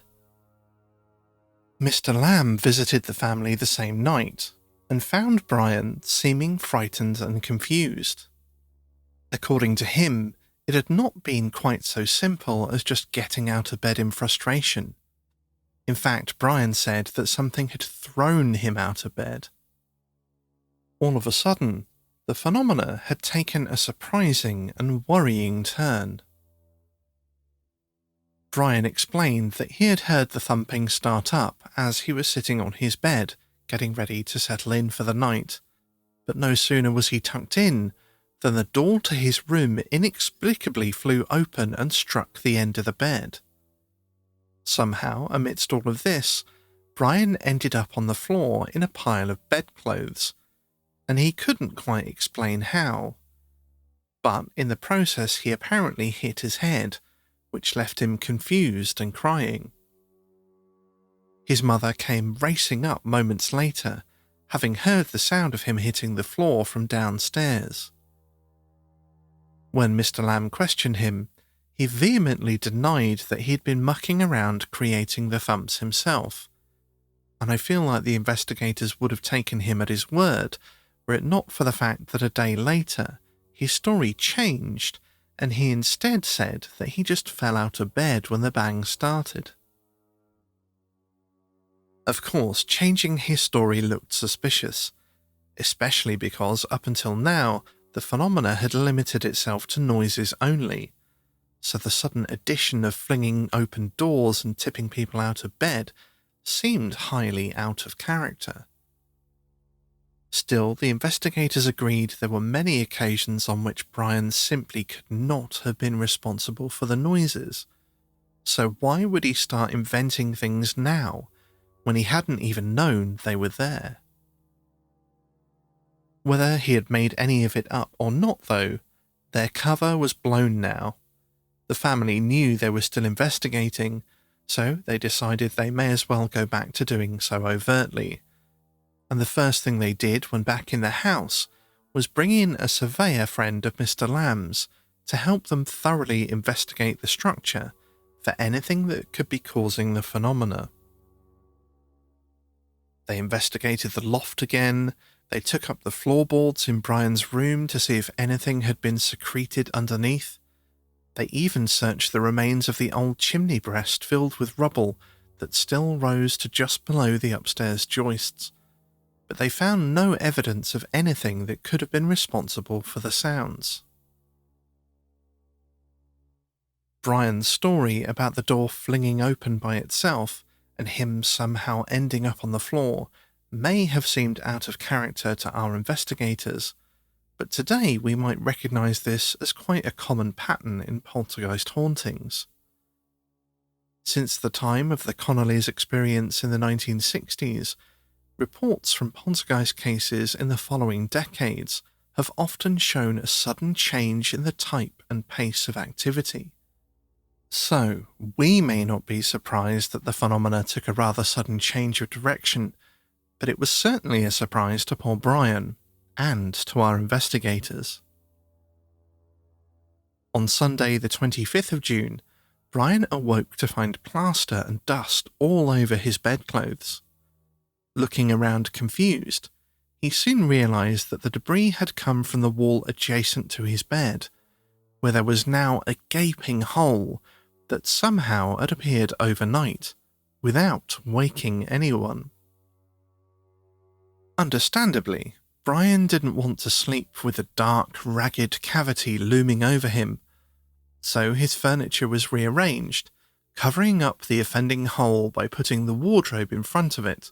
Mr. Lamb visited the family the same night and found Brian seeming frightened and confused. According to him, it had not been quite so simple as just getting out of bed in frustration. In fact, Brian said that something had thrown him out of bed. All of a sudden, the phenomena had taken a surprising and worrying turn. Brian explained that he had heard the thumping start up as he was sitting on his bed, getting ready to settle in for the night, but no sooner was he tucked in than the door to his room inexplicably flew open and struck the end of the bed. Somehow, amidst all of this, Brian ended up on the floor in a pile of bedclothes, and he couldn't quite explain how. But in the process he apparently hit his head, which left him confused and crying. His mother came racing up moments later, having heard the sound of him hitting the floor from downstairs. When Mr. Lamb questioned him, he vehemently denied that he had been mucking around creating the thumps himself, and I feel like the investigators would have taken him at his word were it not for the fact that a day later his story changed and he instead said that he just fell out of bed when the bang started. Of course, changing his story looked suspicious, especially because up until now the phenomena had limited itself to noises only, so the sudden addition of flinging open doors and tipping people out of bed seemed highly out of character. Still, the investigators agreed there were many occasions on which Brian simply could not have been responsible for the noises, so why would he start inventing things now when he hadn't even known they were there? Whether he had made any of it up or not, though, their cover was blown now. The family knew they were still investigating, so they decided they may as well go back to doing so overtly. And the first thing they did when back in the house was bring in a surveyor friend of Mr. Lamb's to help them thoroughly investigate the structure for anything that could be causing the phenomena. They investigated the loft again. They took up the floorboards in Brian's room to see if anything had been secreted underneath. They even searched the remains of the old chimney breast filled with rubble that still rose to just below the upstairs joists, but they found no evidence of anything that could have been responsible for the sounds. Brian's story about the door flinging open by itself and him somehow ending up on the floor may have seemed out of character to our investigators, but today we might recognise this as quite a common pattern in poltergeist hauntings. Since the time of the Connolly's experience in the 1960s, reports from poltergeist cases in the following decades have often shown a sudden change in the type and pace of activity. So, we may not be surprised that the phenomena took a rather sudden change of direction, but it was certainly a surprise to poor Brian, and to our investigators. On Sunday the 25th of June, Brian awoke to find plaster and dust all over his bedclothes. Looking around confused, He soon realised that the debris had come from the wall adjacent to his bed, where there was now a gaping hole that somehow had appeared overnight, without waking anyone. Understandably, Brian didn't want to sleep with a dark, ragged cavity looming over him, so his furniture was rearranged, covering up the offending hole by putting the wardrobe in front of it,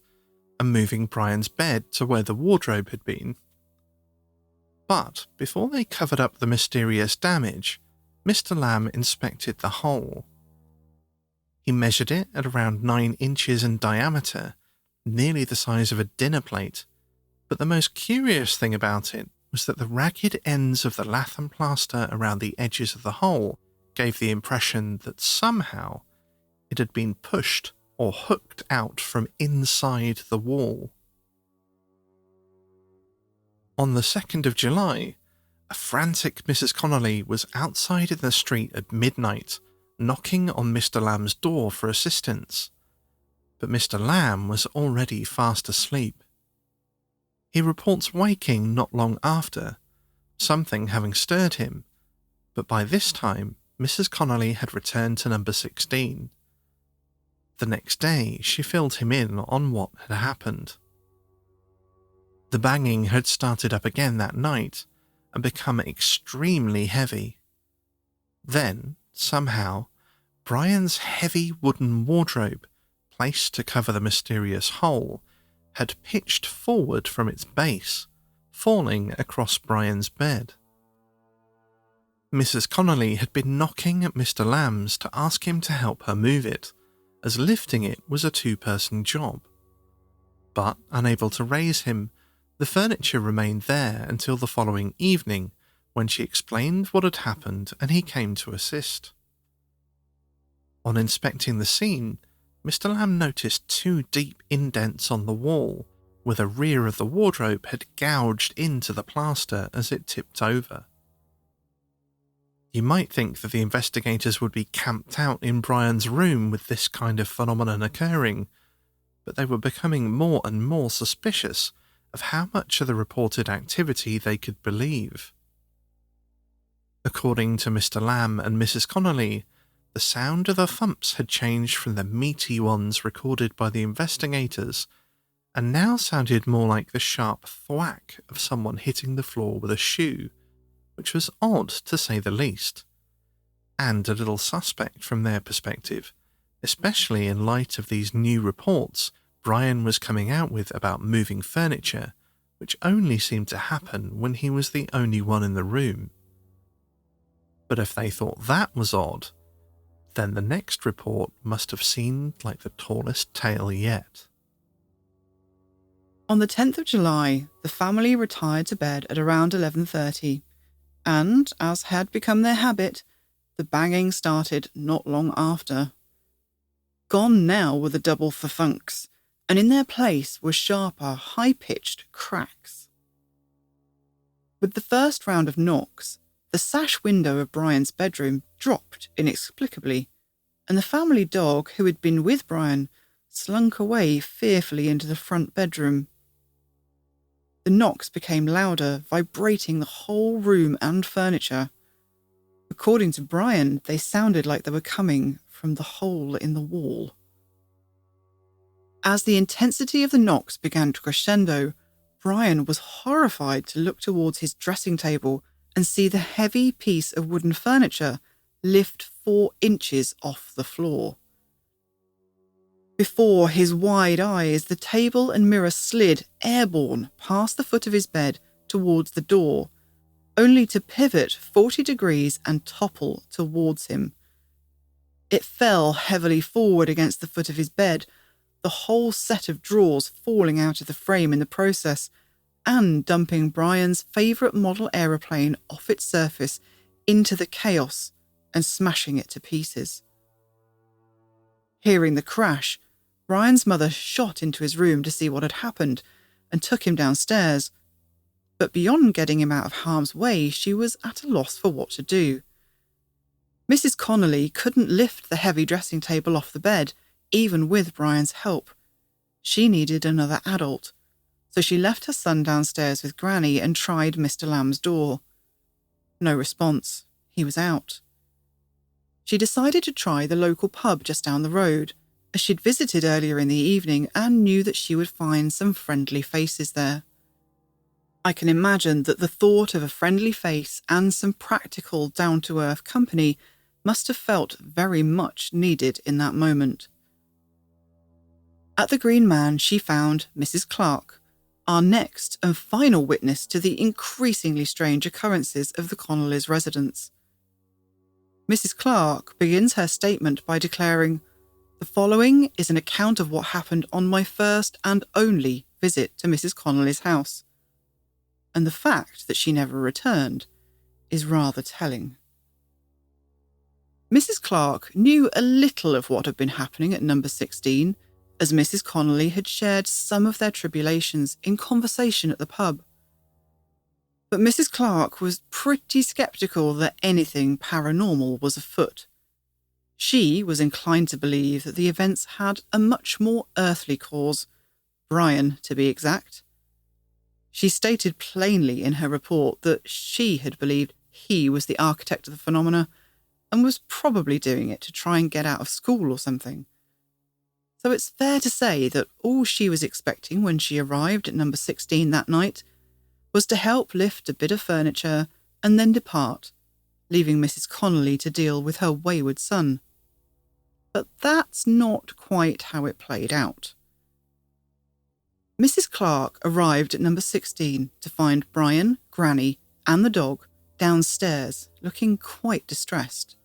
and moving Brian's bed to where the wardrobe had been. But before they covered up the mysterious damage, Mr. Lamb inspected the hole. He measured it at around 9 inches in diameter, nearly the size of a dinner plate, but the most curious thing about it was that the ragged ends of the lath and plaster around the edges of the hole gave the impression that somehow it had been pushed or hooked out from inside the wall. On the 2nd of July, a frantic Mrs. Connolly was outside in the street at midnight, knocking on Mr. Lamb's door for assistance. But Mr. Lamb was already fast asleep. He reports waking not long after, something having stirred him, but by this time Mrs. Connolly had returned to number 16. The next day she filled him in on what had happened. The banging had started up again that night and become extremely heavy. Then, somehow, Brian's heavy wooden wardrobe, placed to cover the mysterious hole, had pitched forward from its base, falling across Brian's bed. Mrs. Connolly had been knocking at Mr. Lamb's to ask him to help her move it, as lifting it was a 2-person job. But, unable to raise him, the furniture remained there until the following evening, when she explained what had happened and he came to assist. On inspecting the scene, Mr. Lamb noticed 2 deep indents on the wall, where the rear of the wardrobe had gouged into the plaster as it tipped over. You might think that the investigators would be camped out in Brian's room with this kind of phenomenon occurring, but they were becoming more and more suspicious of how much of the reported activity they could believe. According to Mr. Lamb and Mrs. Connolly, the sound of the thumps had changed from the meaty ones recorded by the investigators, and now sounded more like the sharp thwack of someone hitting the floor with a shoe, which was odd to say the least, and a little suspect from their perspective, especially in light of these new reports Brian was coming out with about moving furniture, which only seemed to happen when he was the only one in the room. But if they thought that was odd, then the next report must have seemed like the tallest tale yet. On the 10th of July, the family retired to bed at around 11:30, and, as had become their habit, the banging started not long after. Gone now were the double thunks, and in their place were sharper, high-pitched cracks. With the first round of knocks, the sash window of Brian's bedroom dropped inexplicably, and the family dog, who had been with Brian, slunk away fearfully into the front bedroom. The knocks became louder, vibrating the whole room and furniture. According to Brian, they sounded like they were coming from the hole in the wall. As the intensity of the knocks began to crescendo, Brian was horrified to look towards his dressing table and see the heavy piece of wooden furniture lift 4 inches off the floor. Before his wide eyes, the table and mirror slid airborne past the foot of his bed towards the door, only to pivot 40 degrees and topple towards him. It fell heavily forward against the foot of his bed, the whole set of drawers falling out of the frame in the process, and dumping Brian's favourite model aeroplane off its surface into the chaos and smashing it to pieces. Hearing the crash, Brian's mother shot into his room to see what had happened and took him downstairs, but beyond getting him out of harm's way, she was at a loss for what to do. Mrs. Connolly couldn't lift the heavy dressing table off the bed, even with Brian's help. She needed another adult, so she left her son downstairs with Granny and tried Mr. Lamb's door. No response. He was out. She decided to try the local pub just down the road, as she'd visited earlier in the evening and knew that she would find some friendly faces there. I can imagine that the thought of a friendly face and some practical, down-to-earth company must have felt very much needed in that moment. At the Green Man, she found Mrs. Clark, our next and final witness to the increasingly strange occurrences of the Connellys' residence. Mrs. Clark begins her statement by declaring, "The following is an account of what happened on my first and only visit to Mrs. Connelly's house." And the fact that she never returned is rather telling. Mrs. Clark knew a little of what had been happening at number 16, as Mrs. Connelly had shared some of their tribulations in conversation at the pub. But Mrs. Clark was pretty sceptical that anything paranormal was afoot. She was inclined to believe that the events had a much more earthly cause, Brian to be exact. She stated plainly in her report that she had believed he was the architect of the phenomena and was probably doing it to try and get out of school or something. So it's fair to say that all she was expecting when she arrived at number 16 that night was to help lift a bit of furniture and then depart, leaving Mrs. Connelly to deal with her wayward son. But that's not quite how it played out. Mrs. Clark arrived at number 16 to find Brian, Granny, and the dog downstairs, looking quite distressed.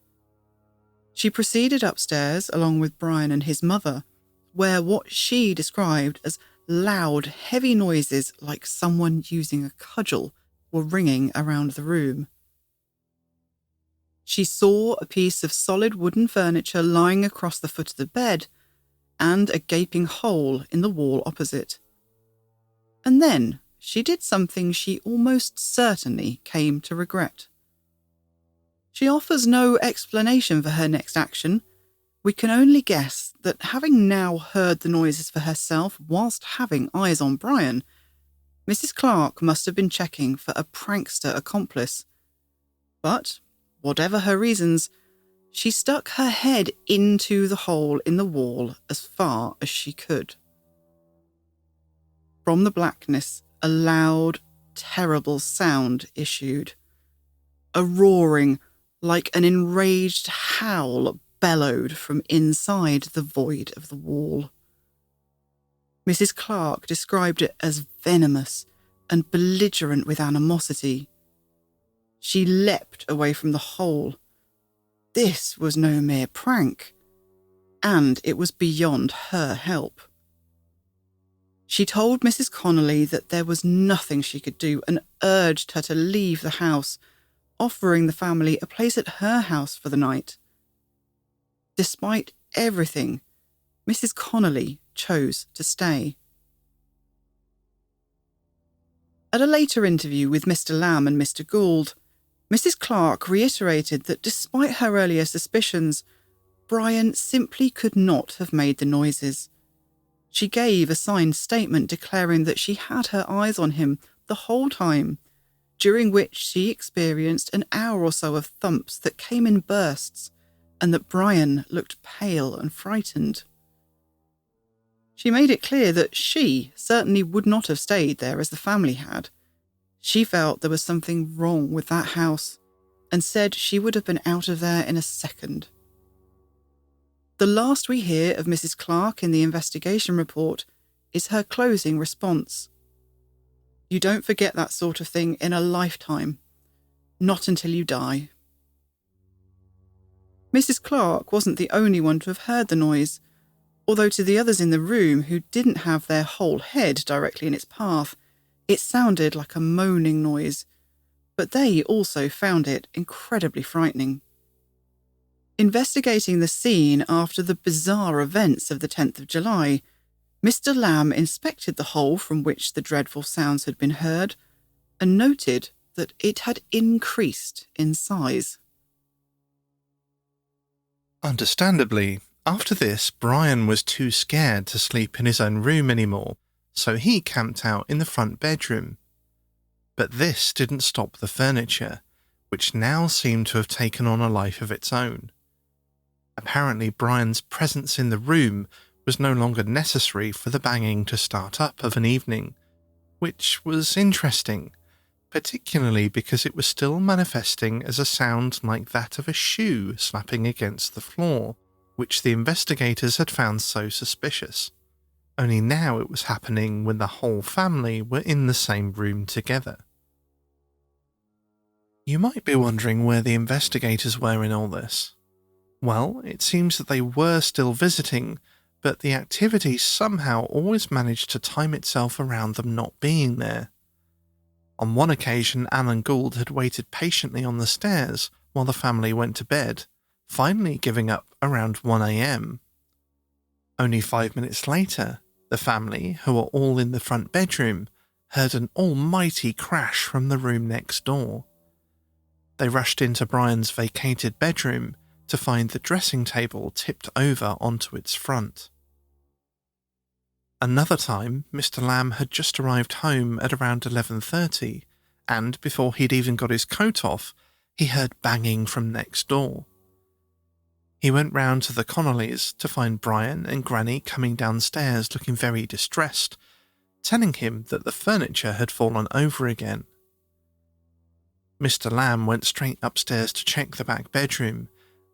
She proceeded upstairs along with Brian and his mother, where what she described as loud, heavy noises like someone using a cudgel were ringing around the room. She saw a piece of solid wooden furniture lying across the foot of the bed and a gaping hole in the wall opposite. And then she did something she almost certainly came to regret. She offers no explanation for her next action. We can only guess that having now heard the noises for herself whilst having eyes on Brian, Mrs. Clark must have been checking for a prankster accomplice. But, whatever her reasons, she stuck her head into the hole in the wall as far as she could. From the blackness, a loud, terrible sound issued. A roaring, like an enraged howl, bellowed from inside the void of the wall. Mrs. Clark described it as venomous and belligerent with animosity. She leapt away from the hole. This was no mere prank, and it was beyond her help. She told Mrs. Connelly that there was nothing she could do and urged her to leave the house, offering the family a place at her house for the night. Despite everything, Mrs. Connelly chose to stay. At a later interview with Mr. Lamb and Mr. Gould, Mrs. Clark reiterated that despite her earlier suspicions, Brian simply could not have made the noises. She gave a signed statement declaring that she had her eyes on him the whole time, during which she experienced an hour or so of thumps that came in bursts, and that Brian looked pale and frightened. She made it clear that she certainly would not have stayed there as the family had. She felt there was something wrong with that house, and said she would have been out of there in a second. The last we hear of Mrs. Clark in the investigation report is her closing response. "You don't forget that sort of thing in a lifetime. Not until you die." Mrs. Clark wasn't the only one to have heard the noise, although to the others in the room who didn't have their whole head directly in its path, it sounded like a moaning noise, but they also found it incredibly frightening. Investigating the scene after the bizarre events of the 10th of July, Mr. Lamb inspected the hole from which the dreadful sounds had been heard and noted that it had increased in size. Understandably, after this, Brian was too scared to sleep in his own room anymore, so he camped out in the front bedroom. But this didn't stop the furniture, which now seemed to have taken on a life of its own. Apparently, Brian's presence in the room was no longer necessary for the banging to start up of an evening, which was interesting, particularly because it was still manifesting as a sound like that of a shoe slapping against the floor, which the investigators had found so suspicious. Only now it was happening when the whole family were in the same room together. You might be wondering where the investigators were in all this. Well, it seems that they were still visiting, but the activity somehow always managed to time itself around them not being there. On one occasion, Alan Gould had waited patiently on the stairs while the family went to bed, finally giving up around 1 a.m. Only 5 minutes later, the family, who were all in the front bedroom, heard an almighty crash from the room next door. They rushed into Brian's vacated bedroom to find the dressing table tipped over onto its front. Another time, Mr. Lamb had just arrived home at around 11:30, and before he'd even got his coat off, he heard banging from next door. He went round to the Connollys to find Brian and Granny coming downstairs looking very distressed, telling him that the furniture had fallen over again. Mr. Lamb went straight upstairs to check the back bedroom,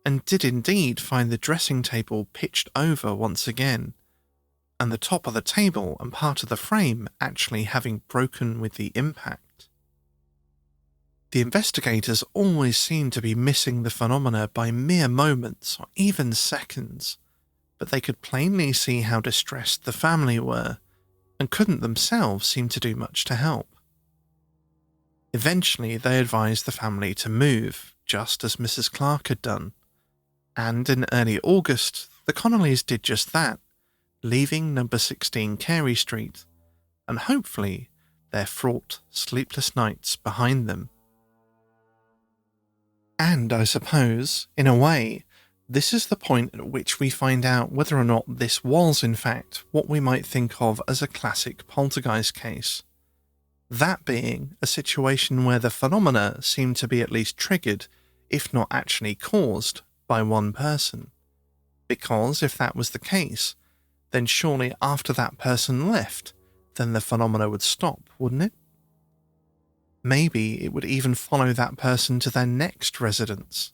and did indeed find the dressing table pitched over once again, and the top of the table and part of the frame actually having broken with the impact. The investigators always seemed to be missing the phenomena by mere moments or even seconds, but they could plainly see how distressed the family were, and couldn't themselves seem to do much to help. Eventually, they advised the family to move, just as Mrs. Clark had done, and in early August, the Connollys did just that, leaving number 16 Carey Street, and hopefully their fraught, sleepless nights behind them. And I suppose, in a way, this is the point at which we find out whether or not this was, in fact, what we might think of as a classic poltergeist case. That being a situation where the phenomena seem to be at least triggered, if not actually caused, by one person. Because if that was the case, then surely after that person left, then the phenomena would stop, wouldn't it? Maybe it would even follow that person to their next residence.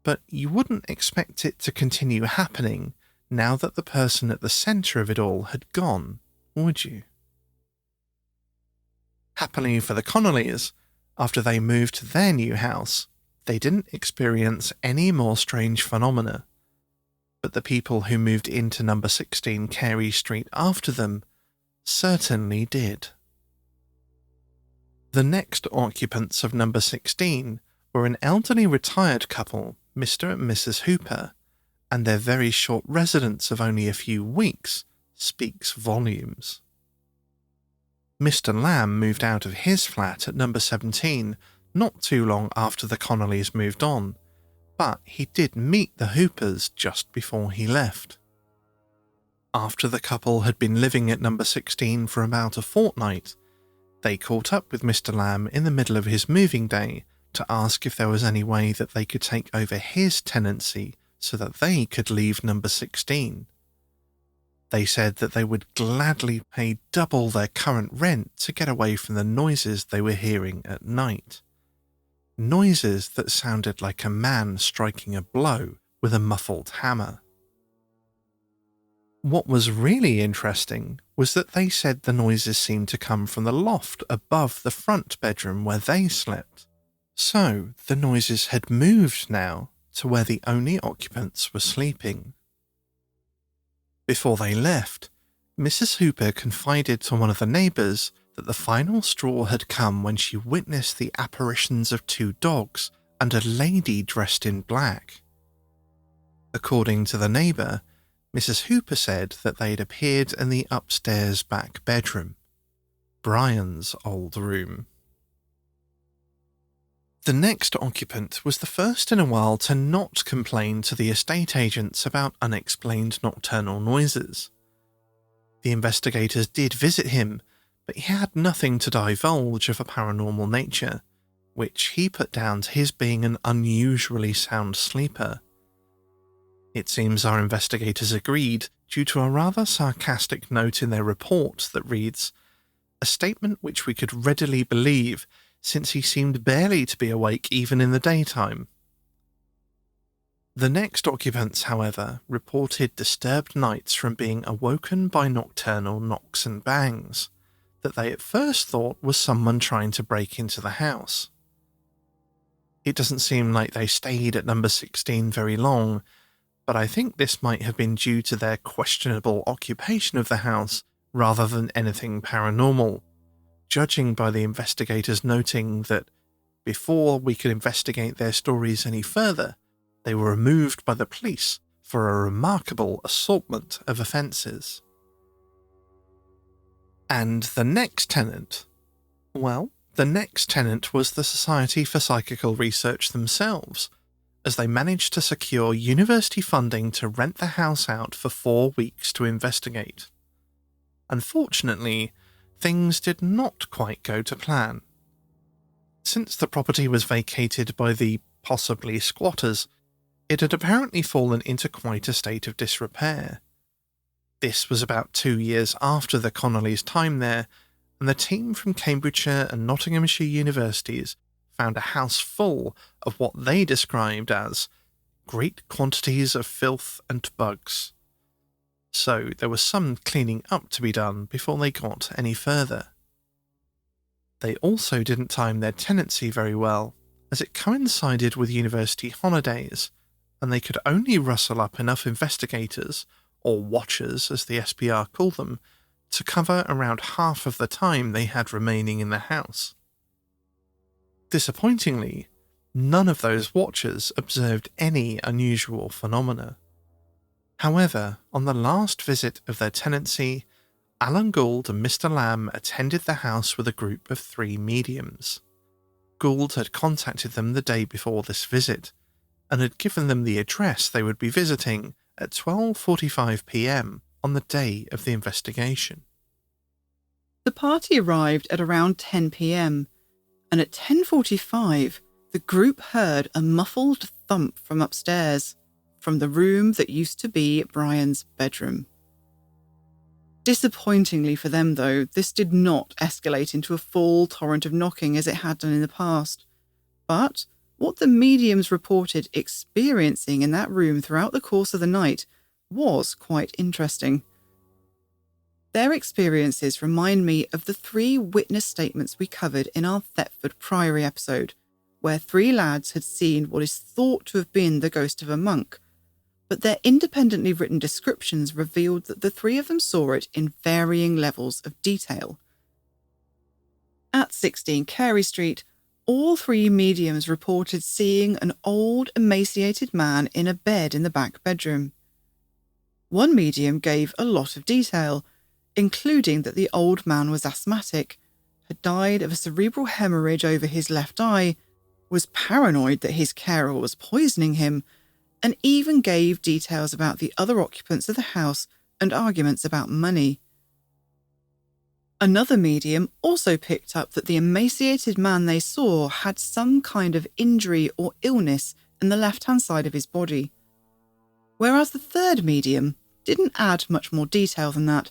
But you wouldn't expect it to continue happening now that the person at the centre of it all had gone, would you? Happily for the Connollys, after they moved to their new house, they didn't experience any more strange phenomena. But the people who moved into number 16 Carey Street after them certainly did. The next occupants of number 16 were an elderly retired couple, Mr. and Mrs. Hooper, and their very short residence of only a few weeks speaks volumes. Mr. Lamb moved out of his flat at number 17 not too long after the Connollys moved on, but he did meet the Hoopers just before he left. After the couple had been living at number 16 for about a fortnight, they caught up with Mr. Lamb in the middle of his moving day to ask if there was any way that they could take over his tenancy so that they could leave number 16. They said that they would gladly pay double their current rent to get away from the noises they were hearing at night. Noises that sounded like a man striking a blow with a muffled hammer. What was really interesting was that they said the noises seemed to come from the loft above the front bedroom where they slept. So the noises had moved now to where the only occupants were sleeping. Before they left, Mrs. Hooper confided to one of the neighbours that the final straw had come when she witnessed the apparitions of 2 dogs and a lady dressed in black. According to the neighbour, Mrs. Hooper said that they had appeared in the upstairs back bedroom, Brian's old room. The next occupant was the first in a while to not complain to the estate agents about unexplained nocturnal noises. The investigators did visit him, but he had nothing to divulge of a paranormal nature, which he put down to his being an unusually sound sleeper. It seems our investigators agreed due to a rather sarcastic note in their report that reads, "A statement which we could readily believe since he seemed barely to be awake even in the daytime." The next occupants, however, reported disturbed nights from being awoken by nocturnal knocks and bangs, that they at first thought was someone trying to break into the house. It doesn't seem like they stayed at number 16 very long, but I think this might have been due to their questionable occupation of the house rather than anything paranormal, judging by the investigators noting that before we could investigate their stories any further, they were removed by the police for a remarkable assortment of offences. And the next tenant? Well, the next tenant was the Society for Psychical Research themselves, as they managed to secure university funding to rent the house out for 4 weeks to investigate. Unfortunately, things did not quite go to plan. Since the property was vacated by the possibly squatters, it had apparently fallen into quite a state of disrepair. This was about 2 years after the Connolly's time there, and the team from Cambridgeshire and Nottinghamshire universities found a house full of what they described as great quantities of filth and bugs. So there was some cleaning up to be done before they got any further. They also didn't time their tenancy very well, as it coincided with university holidays, and they could only rustle up enough investigators, or watchers as the SPR called them, to cover around half of the time they had remaining in the house. Disappointingly, none of those watchers observed any unusual phenomena. However, on the last visit of their tenancy, Alan Gould and Mr. Lamb attended the house with a group of 3 mediums. Gould had contacted them the day before this visit, and had given them the address they would be visiting at 12:45 p.m. on the day of the investigation. The party arrived at around 10 p.m, and at 10:45, the group heard a muffled thump from upstairs, from the room that used to be Brian's bedroom. Disappointingly for them, though, this did not escalate into a full torrent of knocking as it had done in the past. But what the mediums reported experiencing in that room throughout the course of the night was quite interesting. Their experiences remind me of the 3 witness statements we covered in our Thetford Priory episode, where 3 lads had seen what is thought to have been the ghost of a monk, but their independently written descriptions revealed that the 3 of them saw it in varying levels of detail. At 16 Carey Street, all 3 mediums reported seeing an old, emaciated man in a bed in the back bedroom. One medium gave a lot of detail, including that the old man was asthmatic, had died of a cerebral hemorrhage over his left eye, was paranoid that his carer was poisoning him, and even gave details about the other occupants of the house and arguments about money. Another medium also picked up that the emaciated man they saw had some kind of injury or illness in the left-hand side of his body, whereas the third medium didn't add much more detail than that,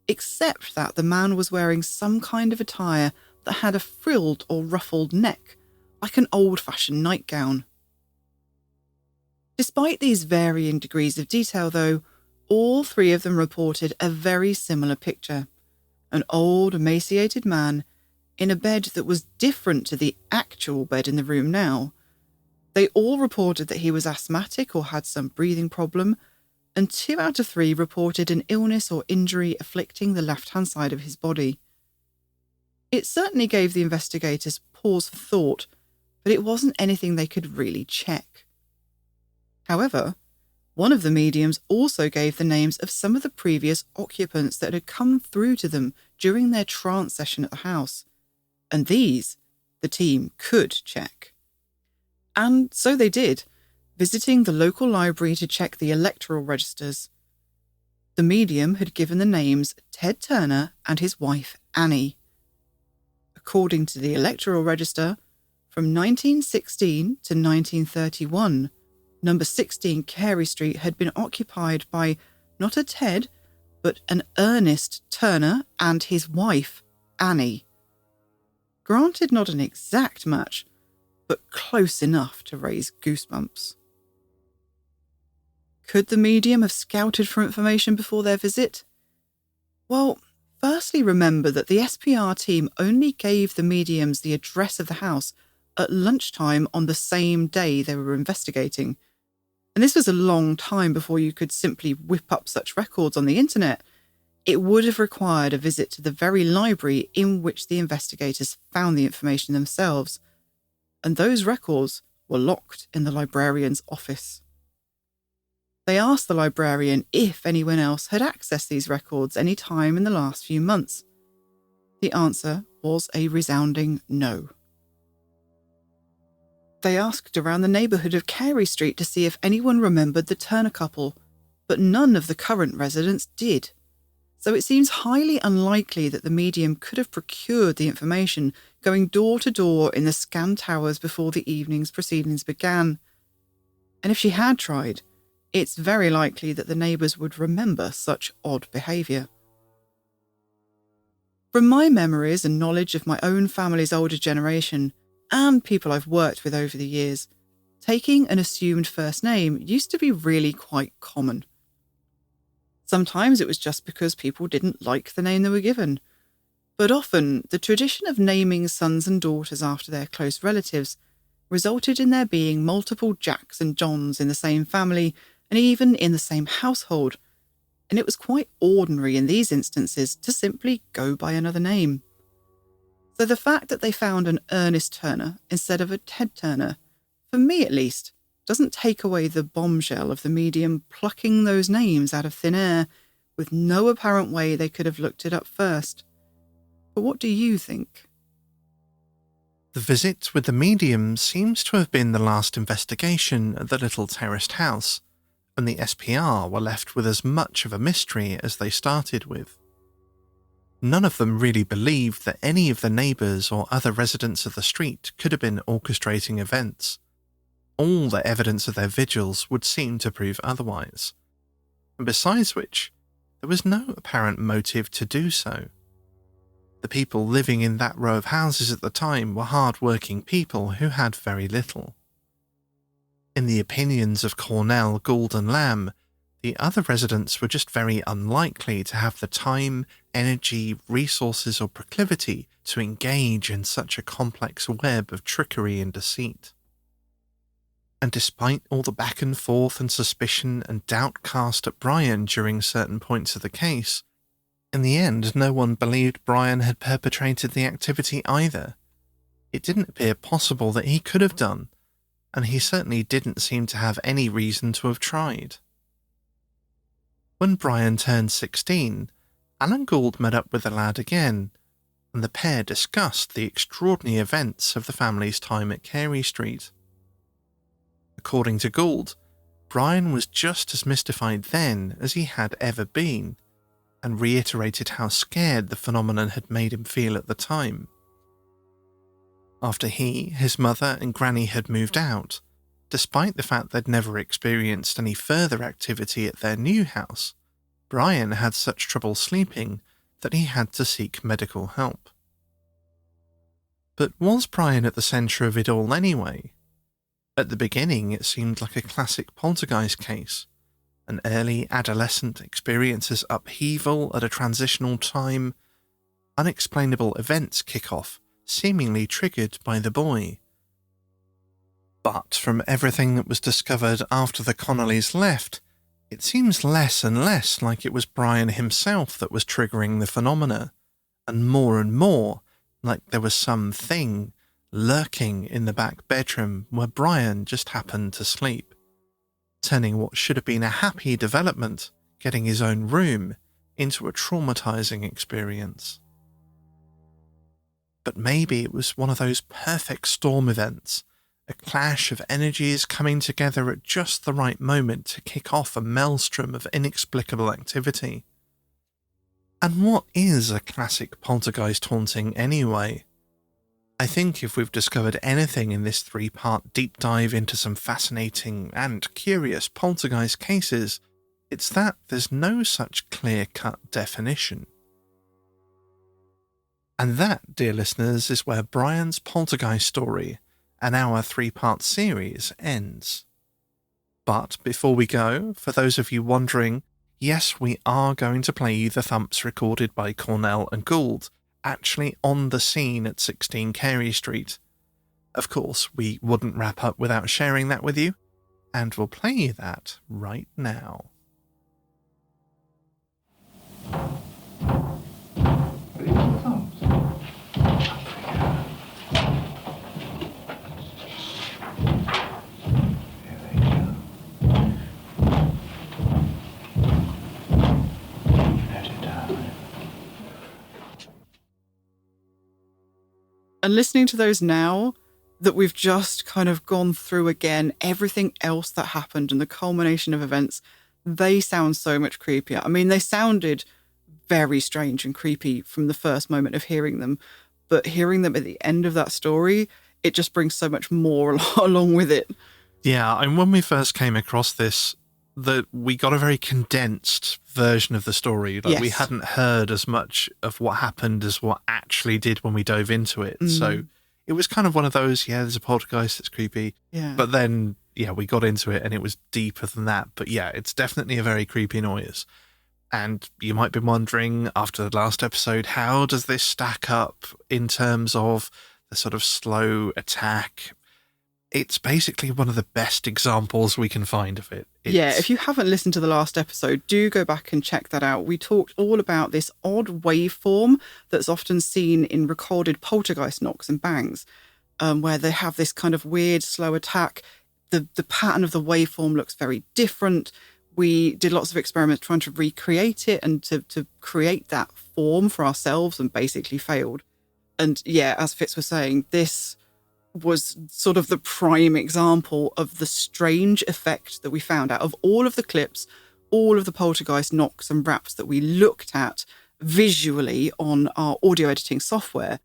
except that the man was wearing some kind of attire that had a frilled or ruffled neck, like an old-fashioned nightgown. Despite these varying degrees of detail, though, all 3 of them reported a very similar picture. An old, emaciated man in a bed that was different to the actual bed in the room now. They all reported that he was asthmatic or had some breathing problem, and 2 out of 3 reported an illness or injury afflicting the left-hand side of his body. It certainly gave the investigators pause for thought, but it wasn't anything they could really check. However, one of the mediums also gave the names of some of the previous occupants that had come through to them during their trance session at the house, and these the team could check. And so they did, visiting the local library to check the electoral registers. The medium had given the names Ted Turner and his wife Annie. According to the Electoral Register, from 1916 to 1931, number 16 Carey Street had been occupied by not a Ted, but an Ernest Turner and his wife, Annie. Granted, not an exact match, but close enough to raise goosebumps. Could the medium have scouted for information before their visit? Well, firstly, remember that the SPR team only gave the mediums the address of the house at lunchtime on the same day they were investigating. And this was a long time before you could simply whip up such records on the internet. It would have required a visit to the very library in which the investigators found the information themselves, and those records were locked in the librarian's office. They asked the librarian if anyone else had accessed these records any time in the last few months. The answer was a resounding no. They asked around the neighbourhood of Carey Street to see if anyone remembered the Turner couple, but none of the current residents did. So it seems highly unlikely that the medium could have procured the information going door to door in the scanned towers before the evening's proceedings began. And if she had tried, it's very likely that the neighbours would remember such odd behaviour. From my memories and knowledge of my own family's older generation, and people I've worked with over the years, taking an assumed first name used to be really quite common. Sometimes it was just because people didn't like the name they were given, but often the tradition of naming sons and daughters after their close relatives resulted in there being multiple Jacks and Johns in the same family and even in the same household, and it was quite ordinary in these instances to simply go by another name. So the fact that they found an Ernest Turner instead of a Ted Turner, for me at least, doesn't take away the bombshell of the medium plucking those names out of thin air with no apparent way they could have looked it up first. But what do you think? The visit with the medium seems to have been the last investigation at the little terraced house, and the SPR were left with as much of a mystery as they started with. None of them really believed that any of the neighbours or other residents of the street could have been orchestrating events. All the evidence of their vigils would seem to prove otherwise. And besides which, there was no apparent motive to do so. The people living in that row of houses at the time were hard-working people who had very little. In the opinions of Cornell, Gould and Lamb, the other residents were just very unlikely to have the time, energy, resources or proclivity to engage in such a complex web of trickery and deceit. And despite all the back and forth and suspicion and doubt cast at Brian during certain points of the case, in the end no one believed Brian had perpetrated the activity either. It didn't appear possible that he could have done, and he certainly didn't seem to have any reason to have tried. When Brian turned 16, Alan Gould met up with the lad again, and the pair discussed the extraordinary events of the family's time at Carey Street. According to Gould, Brian was just as mystified then as he had ever been, and reiterated how scared the phenomenon had made him feel at the time. After he, his mother and Granny had moved out, despite the fact they'd never experienced any further activity at their new house, Brian had such trouble sleeping that he had to seek medical help. But was Brian at the centre of it all anyway? At the beginning it seemed like a classic poltergeist case. An early adolescent experiences upheaval at a transitional time. Unexplainable events kick off, seemingly triggered by the boy. But from everything that was discovered after the Connollys left, it seems less and less like it was Brian himself that was triggering the phenomena, and more like there was something lurking in the back bedroom where Brian just happened to sleep, turning what should have been a happy development, getting his own room, into a traumatizing experience. But maybe it was one of those perfect storm events, A clash of energies coming together at just the right moment to kick off a maelstrom of inexplicable activity. And what is a classic poltergeist haunting anyway? I think if we've discovered anything in this 3-part deep dive into some fascinating and curious poltergeist cases, it's that there's no such clear-cut definition. And that, dear listeners, is where Brian's poltergeist story and our 3-part series ends. But before we go, for those of you wondering, yes, we are going to play you the thumps recorded by Cornell and Gould, actually on the scene at 16 Carey Street. Of course, we wouldn't wrap up without sharing that with you, and we'll play you that right now. And listening to those now that we've just kind of gone through again, everything else that happened and the culmination of events, they sound so much creepier. I mean, they sounded very strange and creepy from the first moment of hearing them, but hearing them at the end of that story, it just brings so much more along with it. Yeah, and when we first came across this, we got a very condensed version of the story. Like, we hadn't heard as much of what happened as what actually did when we dove into it. So it was kind of one of those, there's a poltergeist that's creepy. Yeah. But then, we got into it and it was deeper than that. But it's definitely a very creepy noise. And you might be wondering, after the last episode, how does this stack up in terms of the sort of slow attack? It's basically one of the best examples we can find of it. If you haven't listened to the last episode, do go back and check that out. We talked all about this odd waveform that's often seen in recorded poltergeist knocks and bangs, where they have this kind of weird slow attack. The pattern of the waveform looks very different. We did lots of experiments trying to recreate it and to create that form for ourselves, and basically failed. And as Fitz was saying, this was sort of the prime example of the strange effect that we found out of all of the clips, all of the poltergeist knocks and raps that we looked at visually on our audio editing software.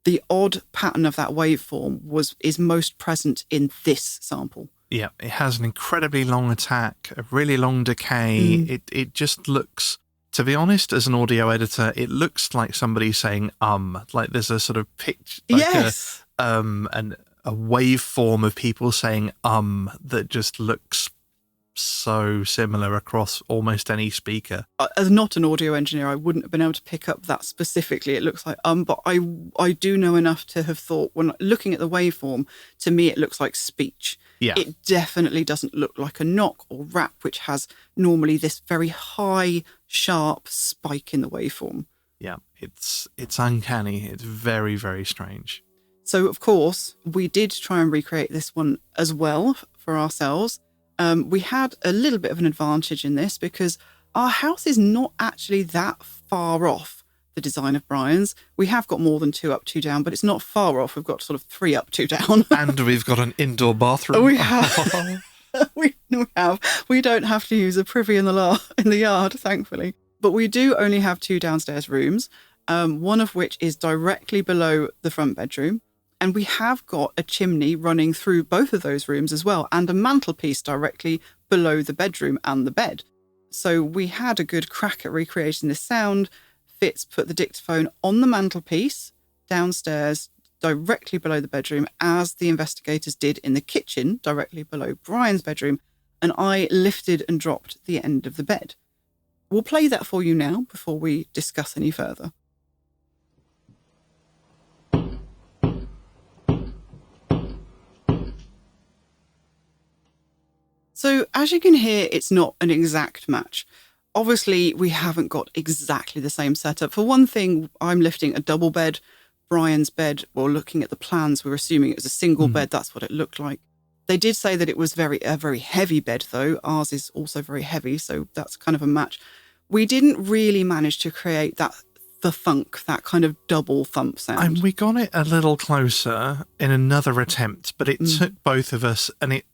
The odd pattern of that waveform is most present in this sample. Yeah, it has an incredibly long attack, a really long decay. It just looks, to be honest, as an audio editor, it looks like somebody saying like there's a sort of pitch, like and a waveform of people saying that just looks so similar across almost any speaker. As not an audio engineer, I wouldn't have been able to pick up that specifically. It looks like but I do know enough to have thought, when looking at the waveform, to me it looks like speech. It definitely doesn't look like a knock or rap, which has normally this very high, sharp spike in the waveform. Yeah, it's uncanny. It's very, very strange. So, of course, we did try and recreate this one as well for ourselves. We had a little bit of an advantage in this because our house is not actually that far off the design of Brian's. We have got more than 2 up, 2 down, but it's not far off. We've got sort of 3 up, 2 down. And we've got an indoor bathroom. We have. we have. We don't have to use a privy in the yard, thankfully. But we do only have 2 downstairs rooms, one of which is directly below the front bedroom. And we have got a chimney running through both of those rooms as well, and a mantelpiece directly below the bedroom and the bed. So we had a good crack at recreating this sound. Fitz put the dictaphone on the mantelpiece downstairs, directly below the bedroom, as the investigators did in the kitchen, directly below Brian's bedroom, and I lifted and dropped the end of the bed. We'll play that for you now before we discuss any further. So as you can hear, it's not an exact match. Obviously, we haven't got exactly the same setup. For one thing, I'm lifting a double bed. Brian's bed, well, looking at the plans, we're assuming it was a single bed. That's what it looked like. They did say that it was a very heavy bed, though. Ours is also very heavy, so that's kind of a match. We didn't really manage to create that the thunk, that kind of double thump sound. And we got it a little closer in another attempt, but it took both of us, and it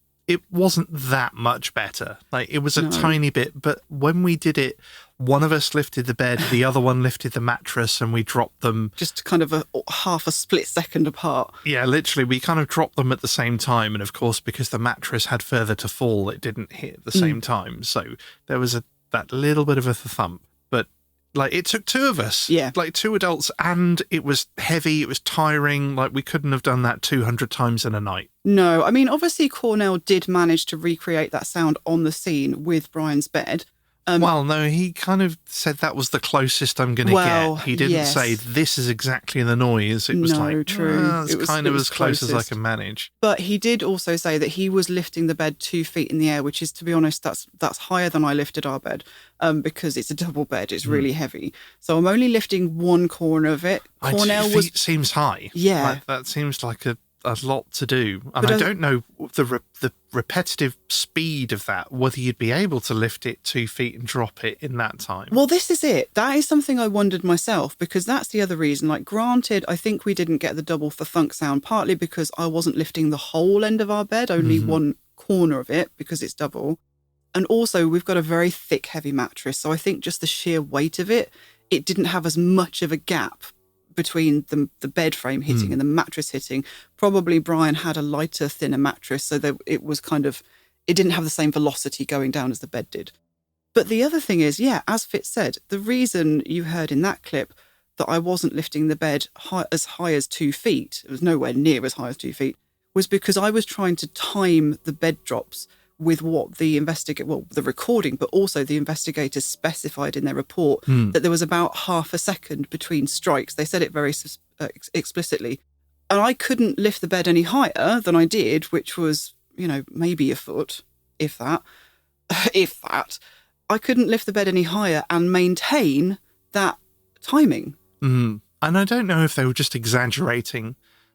wasn't that much better. Like, it was a tiny bit, but when we did it, one of us lifted the bed, the other one lifted the mattress, and we dropped them. Just kind of half a split second apart. Yeah, literally, we kind of dropped them at the same time. And of course, because the mattress had further to fall, it didn't hit at the same time. So there was that little bit of a thump. But like, it took two of us, like 2 adults, and it was heavy, it was tiring. Like, we couldn't have done that 200 times in a night. No, I mean, obviously Cornell did manage to recreate that sound on the scene with Brian's bed. Well, no, he kind of said that was the closest I'm going to get. He didn't say this is exactly the noise. It was true. It's kind of as close as I can manage. But he did also say that he was lifting the bed 2 feet in the air, which is, to be honest, that's higher than I lifted our bed, because it's a double bed. It's really heavy. So I'm only lifting one corner of it. Cornell 2 feet seems high. Yeah. Like, that seems like a lot to do. And I don't know the repetitive speed of that, whether you'd be able to lift it 2 feet and drop it in that time. Well, this is it. That is something I wondered myself, because that's the other reason. Like, granted, I think we didn't get the double for thunk sound, partly because I wasn't lifting the whole end of our bed, only one corner of it, because it's double. And also, we've got a very thick, heavy mattress. So I think just the sheer weight of it didn't have as much of a gap between the bed frame hitting and the mattress hitting. Probably Brian had a lighter, thinner mattress, so that it didn't have the same velocity going down as the bed did. But the other thing is, as Fitz said, the reason you heard in that clip that I wasn't lifting the bed as high as 2 feet, it was nowhere near as high as 2 feet, was because I was trying to time the bed drops with what the recording, but also the investigators specified in their report that there was about half a second between strikes. They said it very explicitly. And I couldn't lift the bed any higher than I did, which was, maybe a foot, if that. I couldn't lift the bed any higher and maintain that timing. And I don't know if they were just exaggerating.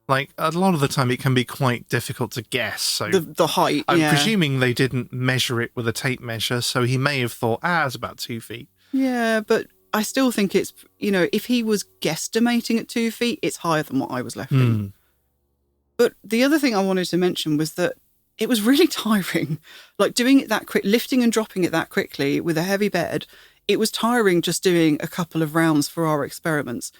Like, a lot of the time it can be quite difficult to guess. So the height, I'm presuming they didn't measure it with a tape measure, so he may have thought, it's about 2 feet. Yeah, but I still think it's, if he was guesstimating at 2 feet, it's higher than what I was lifting. But the other thing I wanted to mention was that it was really tiring. Like, doing it that quick, lifting and dropping it that quickly with a heavy bed, it was tiring just doing a couple of rounds for our experiments.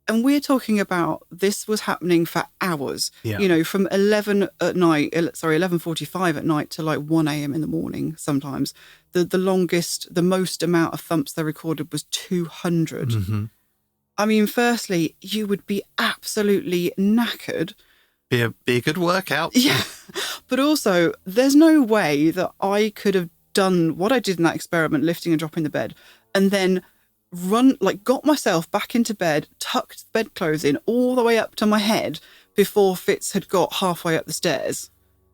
And we're talking about this was happening for hours, from 11:45 at night to like 1 a.m. in the morning sometimes. The most amount of thumps they recorded was 200. I mean, firstly, you would be absolutely knackered. Be a good workout. Yeah. But also, there's no way that I could have done what I did in that experiment, lifting and dropping the bed, and then got myself back into bed, tucked bedclothes in all the way up to my head before Fitz had got halfway up the stairs.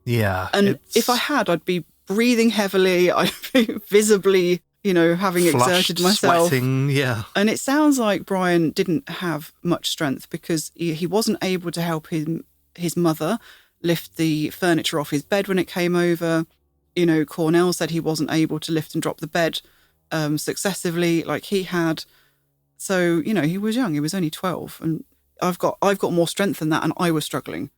Yeah. And if I had, I'd be breathing heavily. I'd be visibly, having exerted myself. Sweating, yeah. And it sounds like Brian didn't have much strength because he wasn't able to help his mother lift the furniture off his bed when it came over. Cornell said he wasn't able to lift and drop the bed successively like he had. So, he was young. He was only 12, and I've got more strength than that, and I was struggling.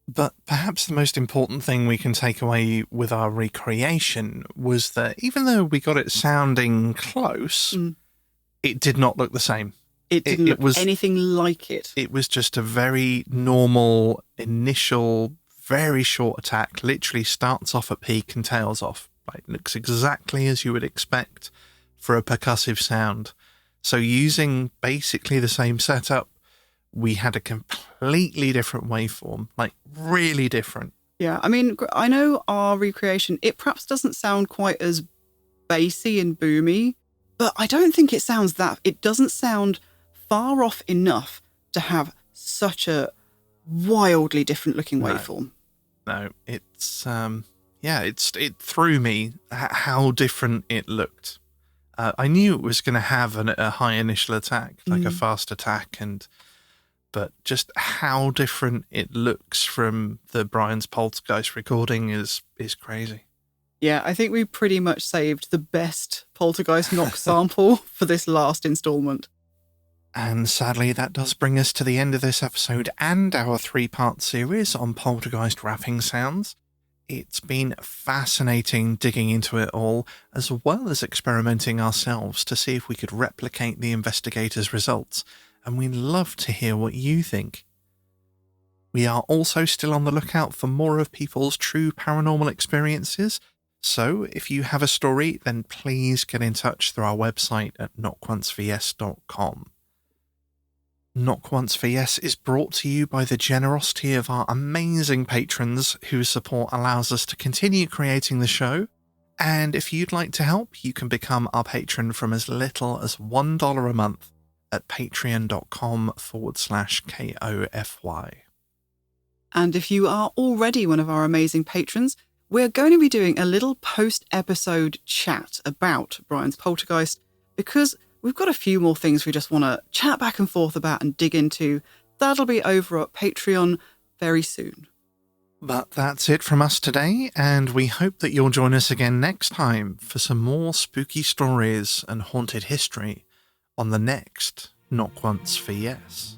But perhaps the most important thing we can take away with our recreation was that even though we got it sounding close, it did not look the same. It didn't look anything like it. It was just a very normal, initial, very short attack. Literally starts off at peak and tails off. Like, looks exactly as you would expect for a percussive sound. So using basically the same setup, we had a completely different waveform, like really different. Yeah, I mean, I know our recreation, it perhaps doesn't sound quite as bassy and boomy, but I don't think it doesn't sound far off enough to have such a wildly different looking waveform. No, it's, it threw me how different it looked. I knew it was going to have a high initial attack, like a fast attack, but just how different it looks from the Brian's Poltergeist recording is crazy. Yeah, I think we pretty much saved the best Poltergeist knock sample for this last instalment. And sadly, that does bring us to the end of this episode and our 3-part series on poltergeist rapping sounds. It's been fascinating digging into it all, as well as experimenting ourselves to see if we could replicate the investigators' results, and we'd love to hear what you think. We are also still on the lookout for more of people's true paranormal experiences, so if you have a story, then please get in touch through our website at knockoncevs.com. Knock Once for Yes is brought to you by the generosity of our amazing patrons whose support allows us to continue creating the show. And if you'd like to help, you can become our patron from as little as $1 a month at patreon.com/KOFY. And if you are already one of our amazing patrons, we're going to be doing a little post-episode chat about Brian's Poltergeist, because we've got a few more things we just want to chat back and forth about and dig into. That'll be over at Patreon very soon. But that's it from us today, and we hope that you'll join us again next time for some more spooky stories and haunted history on the next Knock Once for Yes.